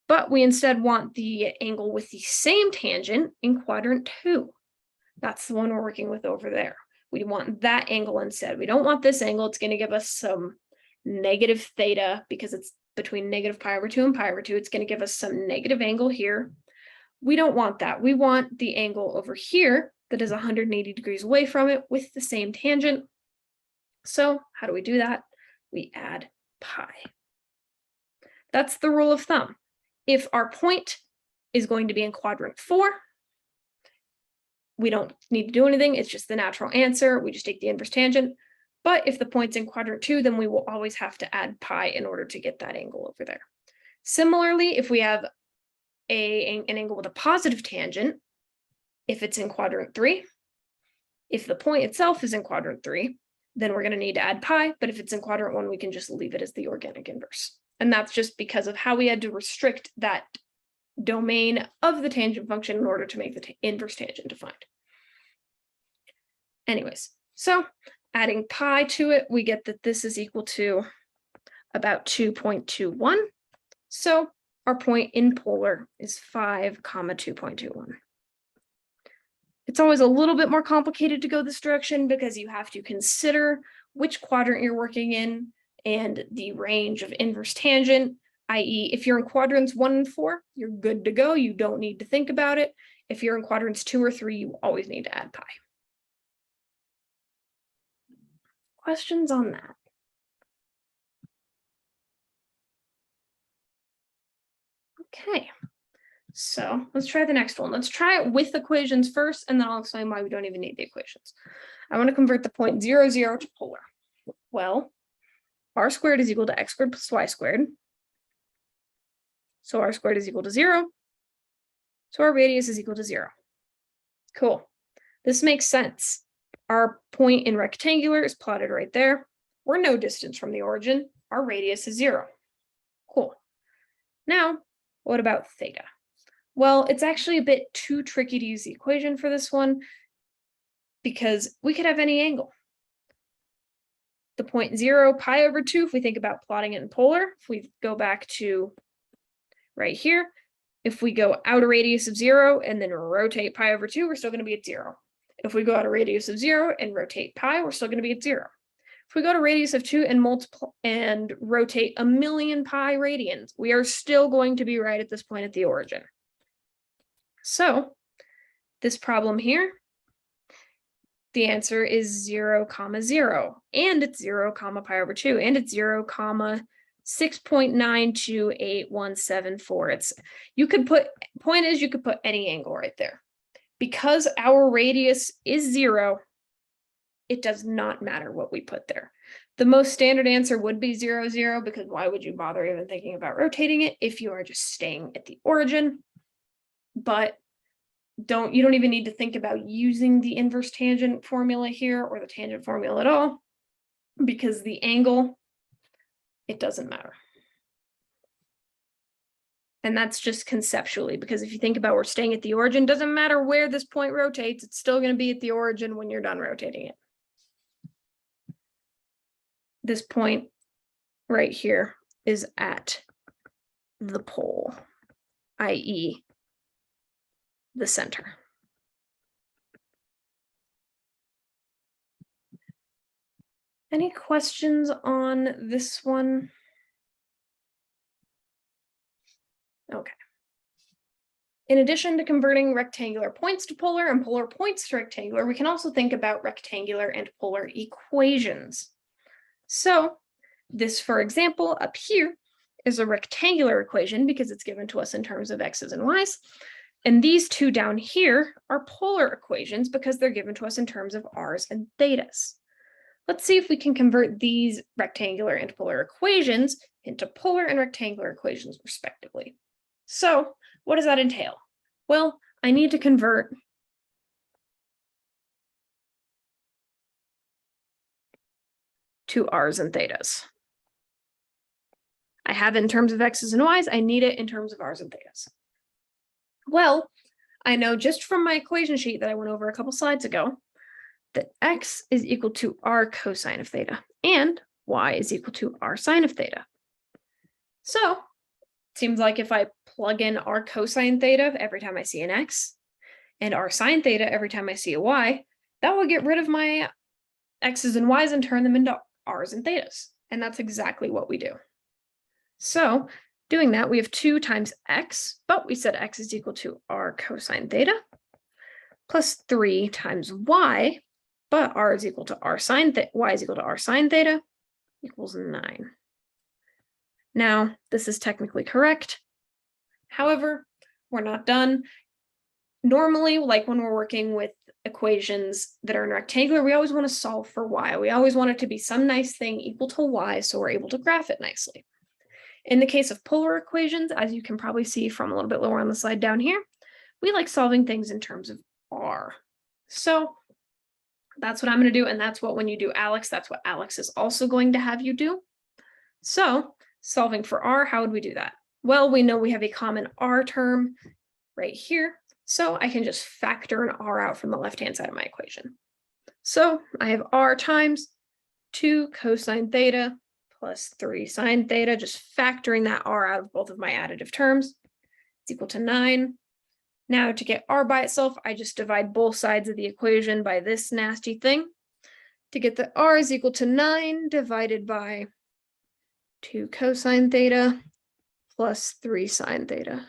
but we instead want the angle with the same tangent in quadrant 2. That's the one we're working with over there. We want that angle instead. We don't want this angle. It's going to give us some negative theta because it's between -π/2 and π/2. It's going to give us some negative angle here. We don't want that. We want the angle over here that is 180 degrees away from it with the same tangent. So how do we do that? We add pi. That's the rule of thumb. If our point is going to be in quadrant 4, we don't need to do anything. It's just the natural answer. We just take the inverse tangent. But if the point's in quadrant 2, then we will always have to add pi in order to get that angle over there. Similarly, if we have an angle with a positive tangent, if it's in quadrant 3, if the point itself is in quadrant 3, then we're going to need to add pi. But if it's in quadrant 1, we can just leave it as the organic inverse. And that's just because of how we had to restrict that domain of the tangent function in order to make the inverse tangent defined. Anyways, so adding pi to it, we get that this is equal to about 2.21. So our point in polar is 5, 2.21. It's always a little bit more complicated to go this direction because you have to consider which quadrant you're working in and the range of inverse tangent, i.e. if you're in quadrants 1 and 4, you're good to go. You don't need to think about it. If you're in quadrants 2 or 3, you always need to add pi. Questions on that? Okay, So let's try the next one. Let's try it with equations first, and then I'll explain why we don't even need the equations. I want to convert the point 0, 0 to polar. Well, r squared is equal to x squared plus y squared. So r squared is equal to 0. So our radius is equal to 0. Cool. This makes sense. Our point in rectangular is plotted right there. We're no distance from the origin. Our radius is 0. Cool. Now, what about theta? Well, it's actually a bit too tricky to use the equation for this one because we could have any angle. The point 0, pi over 2, if we think about plotting it in polar, if we go back to right here, if we go out a radius of 0 and then rotate pi over 2, we're still going to be at 0. If we go out a radius of 0 and rotate pi, we're still going to be at 0. If we go to radius of 2 and multiply and rotate 1,000,000 pi radians, we are still going to be right at this point at the origin. So this problem here, the answer is 0, 0, and it's 0, pi over 2, and it's 0, 6.928174. It's, you could put, point is you could put any angle right there. Because our radius is 0, it does not matter what we put there. The most standard answer would be 0, 0, because why would you bother even thinking about rotating it if you are just staying at the origin? But you don't even need to think about using the inverse tangent formula here or the tangent formula at all, because the angle, it doesn't matter. And that's just conceptually, because if you think about we're staying at the origin, doesn't matter where this point rotates, it's still going to be at the origin when you're done rotating it. This point right here is at the pole, i.e., the center. Any questions on this one? Okay. In addition to converting rectangular points to polar and polar points to rectangular, we can also think about rectangular and polar equations. So this, for example, up here is a rectangular equation because it's given to us in terms of x's and y's. And these two down here are polar equations because they're given to us in terms of r's and thetas. Let's see if we can convert these rectangular and polar equations into polar and rectangular equations respectively. So what does that entail? Well, I need to convert to r's and thetas. I have it in terms of x's and y's. I need it in terms of r's and thetas. Well, I know just from my equation sheet that I went over a couple slides ago that x is equal to r cosine of theta and y is equal to r sine of theta. So it seems like if I plug in r cosine theta every time I see an x and r sine theta every time I see a y, that will get rid of my x's and y's and turn them into r's and thetas. And that's exactly what we do. So doing that, we have 2 times x, but we said x is equal to r cosine theta, plus 3 times y, but r is equal to r sine theta, y is equal to r sine theta, equals 9. Now, this is technically correct. However, we're not done. Normally, like when we're working with equations that are in rectangular, we always want to solve for y. We always want it to be some nice thing equal to y, so we're able to graph it nicely. In the case of polar equations, as you can probably see from a little bit lower on the slide down here, we like solving things in terms of r. So that's what I'm going to do, and that's what when you do ALEKS, that's what ALEKS is also going to have you do. So solving for r, how would we do that? Well, we know we have a common r term right here, so I can just factor an r out from the left-hand side of my equation. So I have r times 2 cosine theta plus 3 sine theta, just factoring that r out of both of my additive terms. It's equal to 9. Now to get r by itself, I just divide both sides of the equation by this nasty thing. To get the r is equal to 9 divided by 2 cosine theta plus 3 sine theta.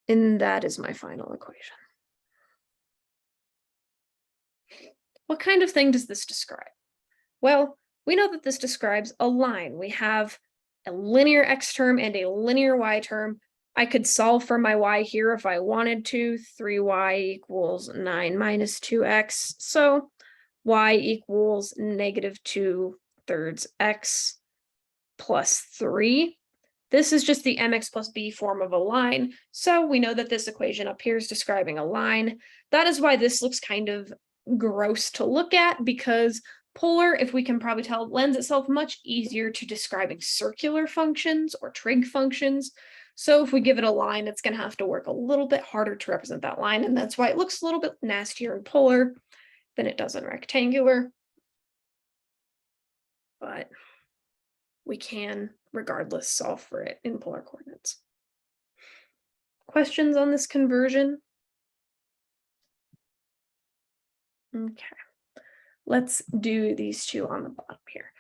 And that is my final equation. What kind of thing does this describe? Well, we know that this describes a line. We have a linear x term and a linear y term I could solve for my y here if I wanted to. 3y equals 9 minus 2x. So y equals -2/3 x plus 3. This is just the mx plus b form of a line. So we know that this equation up here is describing a line. That is why this looks kind of gross to look at, because polar, if we can probably tell, lends itself much easier to describing circular functions or trig functions. So if we give it a line, it's going to have to work a little bit harder to represent that line. And that's why it looks a little bit nastier in polar than it does in rectangular. But we can, regardless, solve for it in polar coordinates. Questions on this conversion? Okay, let's do these two on the bottom here.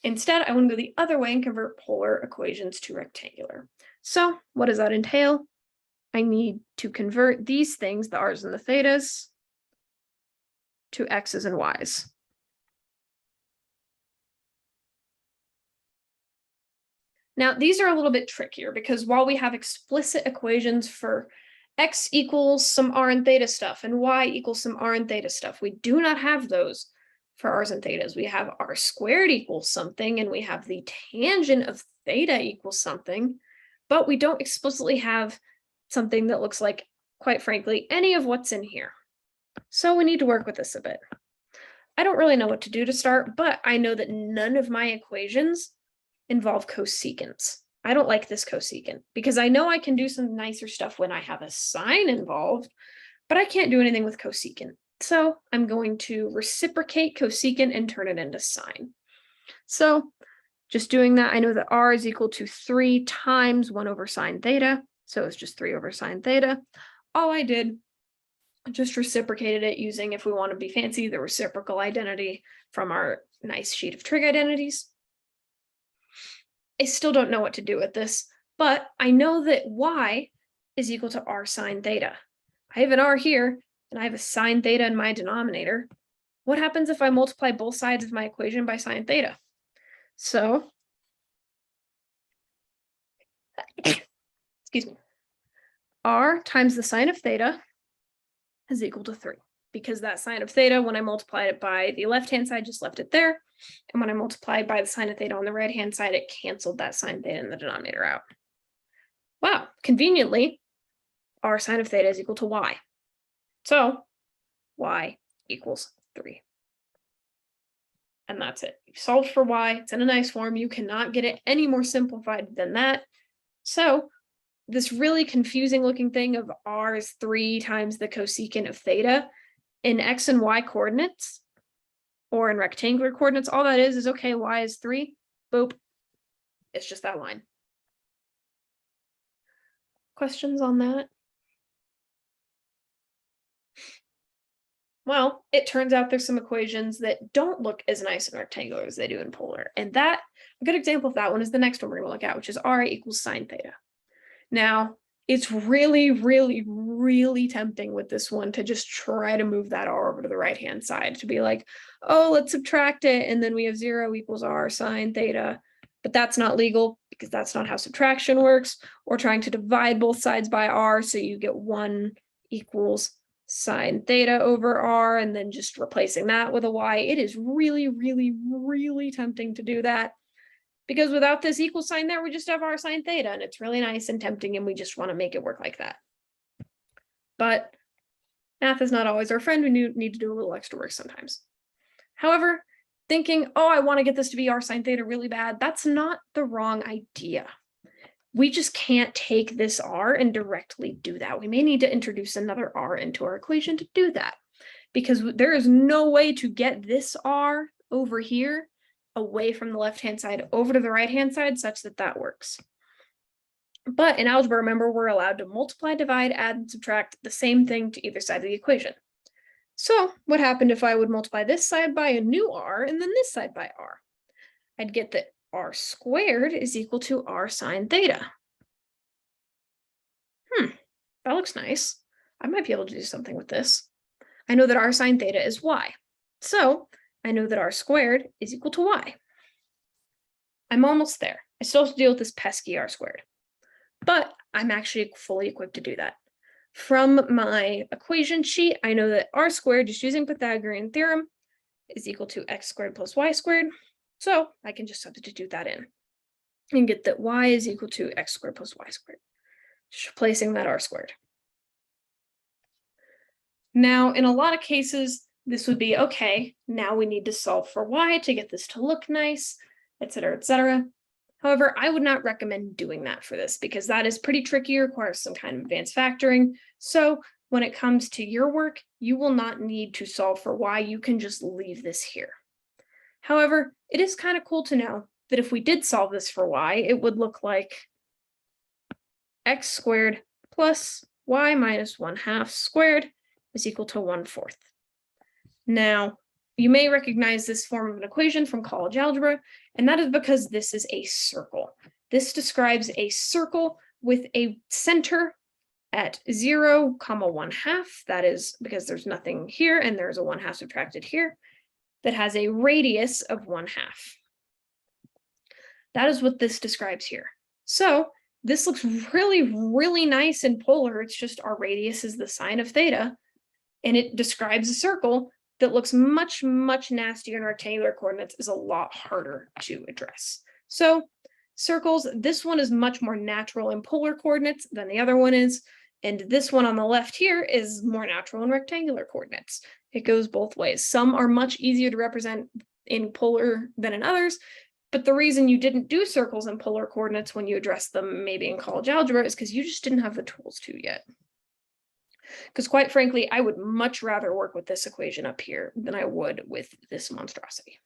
Instead, I want to go the other way and convert polar equations to rectangular. So what does that entail? I need to convert these things, the r's and the thetas, to x's and y's. Now, these are a little bit trickier because while we have explicit equations for x equals some r and theta stuff and y equals some r and theta stuff, we do not have those for r's and thetas. We have r squared equals something, and we have the tangent of theta equals something, but we don't explicitly have something that looks like, quite frankly, any of what's in here. So we need to work with this a bit. I don't really know what to do to start, but I know that none of my equations involve cosecants. I don't like this cosecant because I know I can do some nicer stuff when I have a sign involved, but I can't do anything with cosecant. So I'm going to reciprocate cosecant and turn it into sine. So just doing that, I know that r is equal to 3 times 1 over sine theta. So it's just 3 over sine theta. All I did, just reciprocated it using, if we want to be fancy, the reciprocal identity from our nice sheet of trig identities. I still don't know what to do with this, but I know that y is equal to r sine theta. I have an r here, and I have a sine theta in my denominator. What happens if I multiply both sides of my equation by sine theta? So, excuse me, r times the sine of theta is equal to 3, because that sine of theta, when I multiplied it by the left-hand side, just left it there. And when I multiplied by the sine of theta on the right-hand side, it canceled that sine theta in the denominator out. Wow, conveniently, r sine of theta is equal to y. So y equals 3. And that's it. You've solved for y. It's in a nice form. You cannot get it any more simplified than that. So this really confusing looking thing of r is 3 times the cosecant of theta in x and y coordinates, or in rectangular coordinates, all that is okay, y is 3, boop. It's just that line. Questions on that? Well, it turns out there's some equations that don't look as nice in rectangular as they do in polar. And that, a good example of that one is the next one we're gonna look at, which is r equals sine theta. Now, it's really, really, really tempting with this one to just try to move that r over to the right-hand side, to be like, oh, let's subtract it, and then we have 0 equals r sine theta. But that's not legal because that's not how subtraction works, or trying to divide both sides by r so you get 1 equals sine theta over r, and then just replacing that with a y. It is really, really, really tempting to do that, because without this equal sign there, we just have r sine theta, and it's really nice and tempting, and we just want to make it work like that. But math is not always our friend. We need to do a little extra work sometimes. However, thinking, oh, I want to get this to be r sine theta really bad, that's not the wrong idea. We just can't take this r and directly do that. We may need to introduce another r into our equation to do that, because there is no way to get this r over here away from the left-hand side over to the right-hand side such that that works. But in algebra, remember, we're allowed to multiply, divide, add, and subtract the same thing to either side of the equation. So what happened if I would multiply this side by a new r and then this side by r? I'd get that r squared is equal to r sine theta. That looks nice. I might be able to do something with this. I know that r sine theta is y. So I know that r squared is equal to y. I'm almost there. I still have to deal with this pesky r squared. but I'm actually fully equipped to do that. From my equation sheet, I know that r squared, just using Pythagorean theorem, is equal to x squared plus y squared. So I can just substitute that in and get that y is equal to x squared plus y squared, just replacing that r squared. Now, in a lot of cases, this would be, okay, now we need to solve for y to get this to look nice, et cetera, et cetera. However, I would not recommend doing that for this because that is pretty tricky, requires some kind of advanced factoring. So when it comes to your work, you will not need to solve for y. You can just leave this here. However, it is kind of cool to know that if we did solve this for y, it would look like x squared plus y minus 1/2 squared is equal to 1/4. Now, you may recognize this form of an equation from college algebra, and that is because this is a circle. This describes a circle with a center at 0, 1/2. That is because there's nothing here and there's a 1/2 subtracted here that has a radius of 1/2. That is what this describes here. So this looks really, really nice in polar. It's just our radius is the sine of theta, and it describes a circle that looks much, much nastier in rectangular coordinates, is a lot harder to address. So circles, this one is much more natural in polar coordinates than the other one is. And this one on the left here is more natural in rectangular coordinates. It goes both ways. Some are much easier to represent in polar than in others. But the reason you didn't do circles in polar coordinates when you addressed them maybe in college algebra is because you just didn't have the tools to yet. Because quite frankly, I would much rather work with this equation up here than I would with this monstrosity.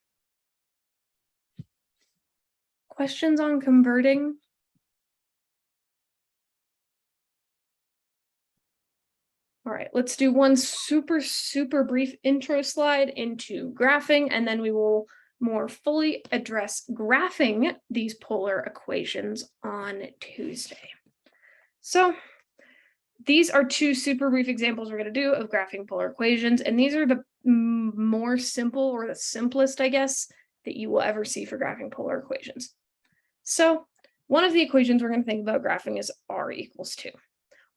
Questions on converting? All right, let's do one super, super brief intro slide into graphing, and then we will more fully address graphing these polar equations on Tuesday. So these are two super brief examples we're going to do of graphing polar equations, and these are the more simple, or the simplest, I guess, that you will ever see for graphing polar equations. So one of the equations we're going to think about graphing is r equals 2.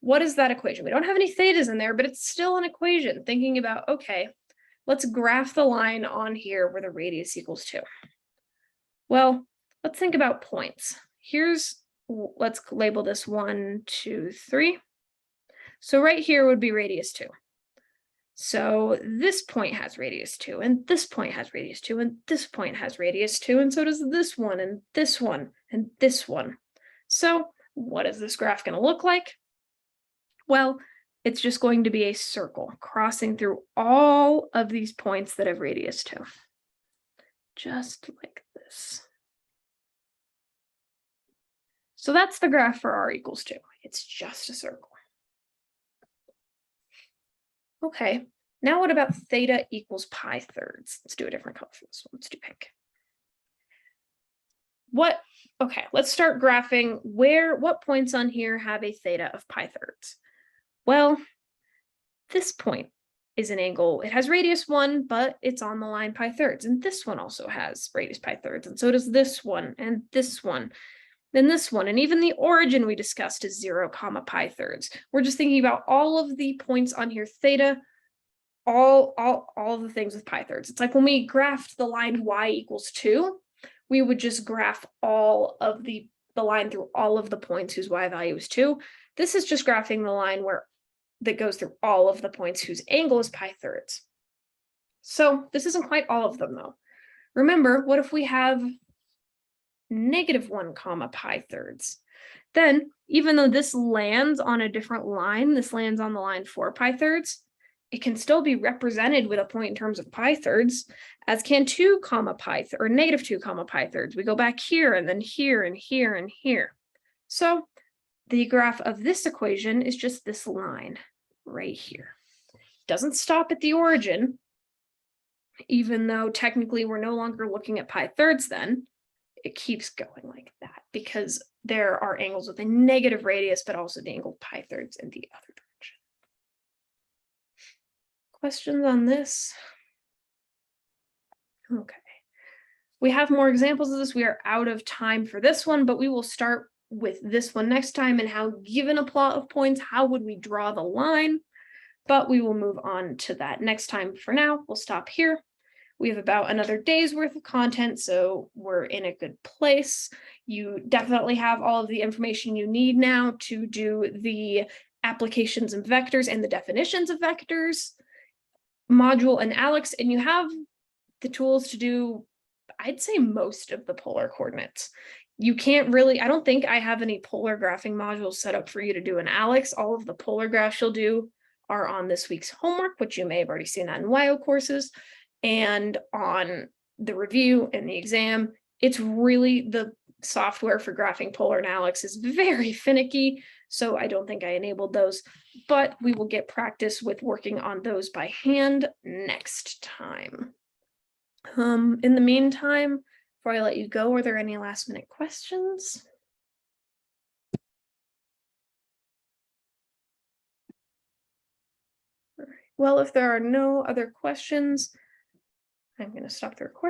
What is that equation? We don't have any thetas in there, but it's still an equation. Thinking about, okay, let's graph the line on here where the radius equals 2. Well, let's think about points. Let's label this 1, 2, 3. So right here would be radius 2. So this point has radius 2, and this point has radius 2, and this point has radius 2, and so does this one, and this one, and this one. So what is this graph going to look like? Well, it's just going to be a circle crossing through all of these points that have radius 2. Just like this. So that's the graph for r equals 2. It's just a circle. Okay, now what about theta equals pi thirds? Let's do a different color for this one. Let's do pink. Okay, let's start graphing what points on here have a theta of pi thirds? Well, this point is an angle. It has radius 1, but it's on the line pi thirds. And this one also has radius pi thirds. And so does this one, and this one, then this one. And even the origin we discussed is 0, pi thirds. We're just thinking about all of the points on here, theta, all the things with pi thirds. It's like when we graphed the line y equals 2, we would just graph all of the line through all of the points whose y value is 2. This is just graphing the line that goes through all of the points whose angle is pi thirds. So this isn't quite all of them though. Remember, what if we have -1, pi thirds? Then even though this lands on a different line, this lands on the line 4 pi thirds, it can still be represented with a point in terms of pi thirds, as can 2, pi or -2, pi thirds. We go back here and then here and here and here. So the graph of this equation is just this line right here. It doesn't stop at the origin, even though technically we're no longer looking at pi thirds then. It keeps going like that because there are angles with a negative radius, but also the angle pi thirds in the other direction. Questions on this? Okay. We have more examples of this. We are out of time for this one, but we will start with this one next time and how, given a plot of points, how would we draw the line? But we will move on to that next time. For now, we'll stop here. We have about another day's worth of content, so we're in a good place. You definitely have all of the information you need now to do the applications of vectors and the definitions of vectors module and Alex, and you have the tools to do, I'd say, most of the polar coordinates. You can't really, I don't think I have any polar graphing modules set up for you to do in Alex. All of the polar graphs you'll do are on this week's homework, which you may have already seen that in WIO courses, and on the review and the exam. It's really, the software for graphing polar and Alex is very finicky, so I don't think I enabled those, but we will get practice with working on those by hand next time. In the meantime, before I let you go, are there any last minute questions? All right. Well, if there are no other questions, I'm going to stop the recording.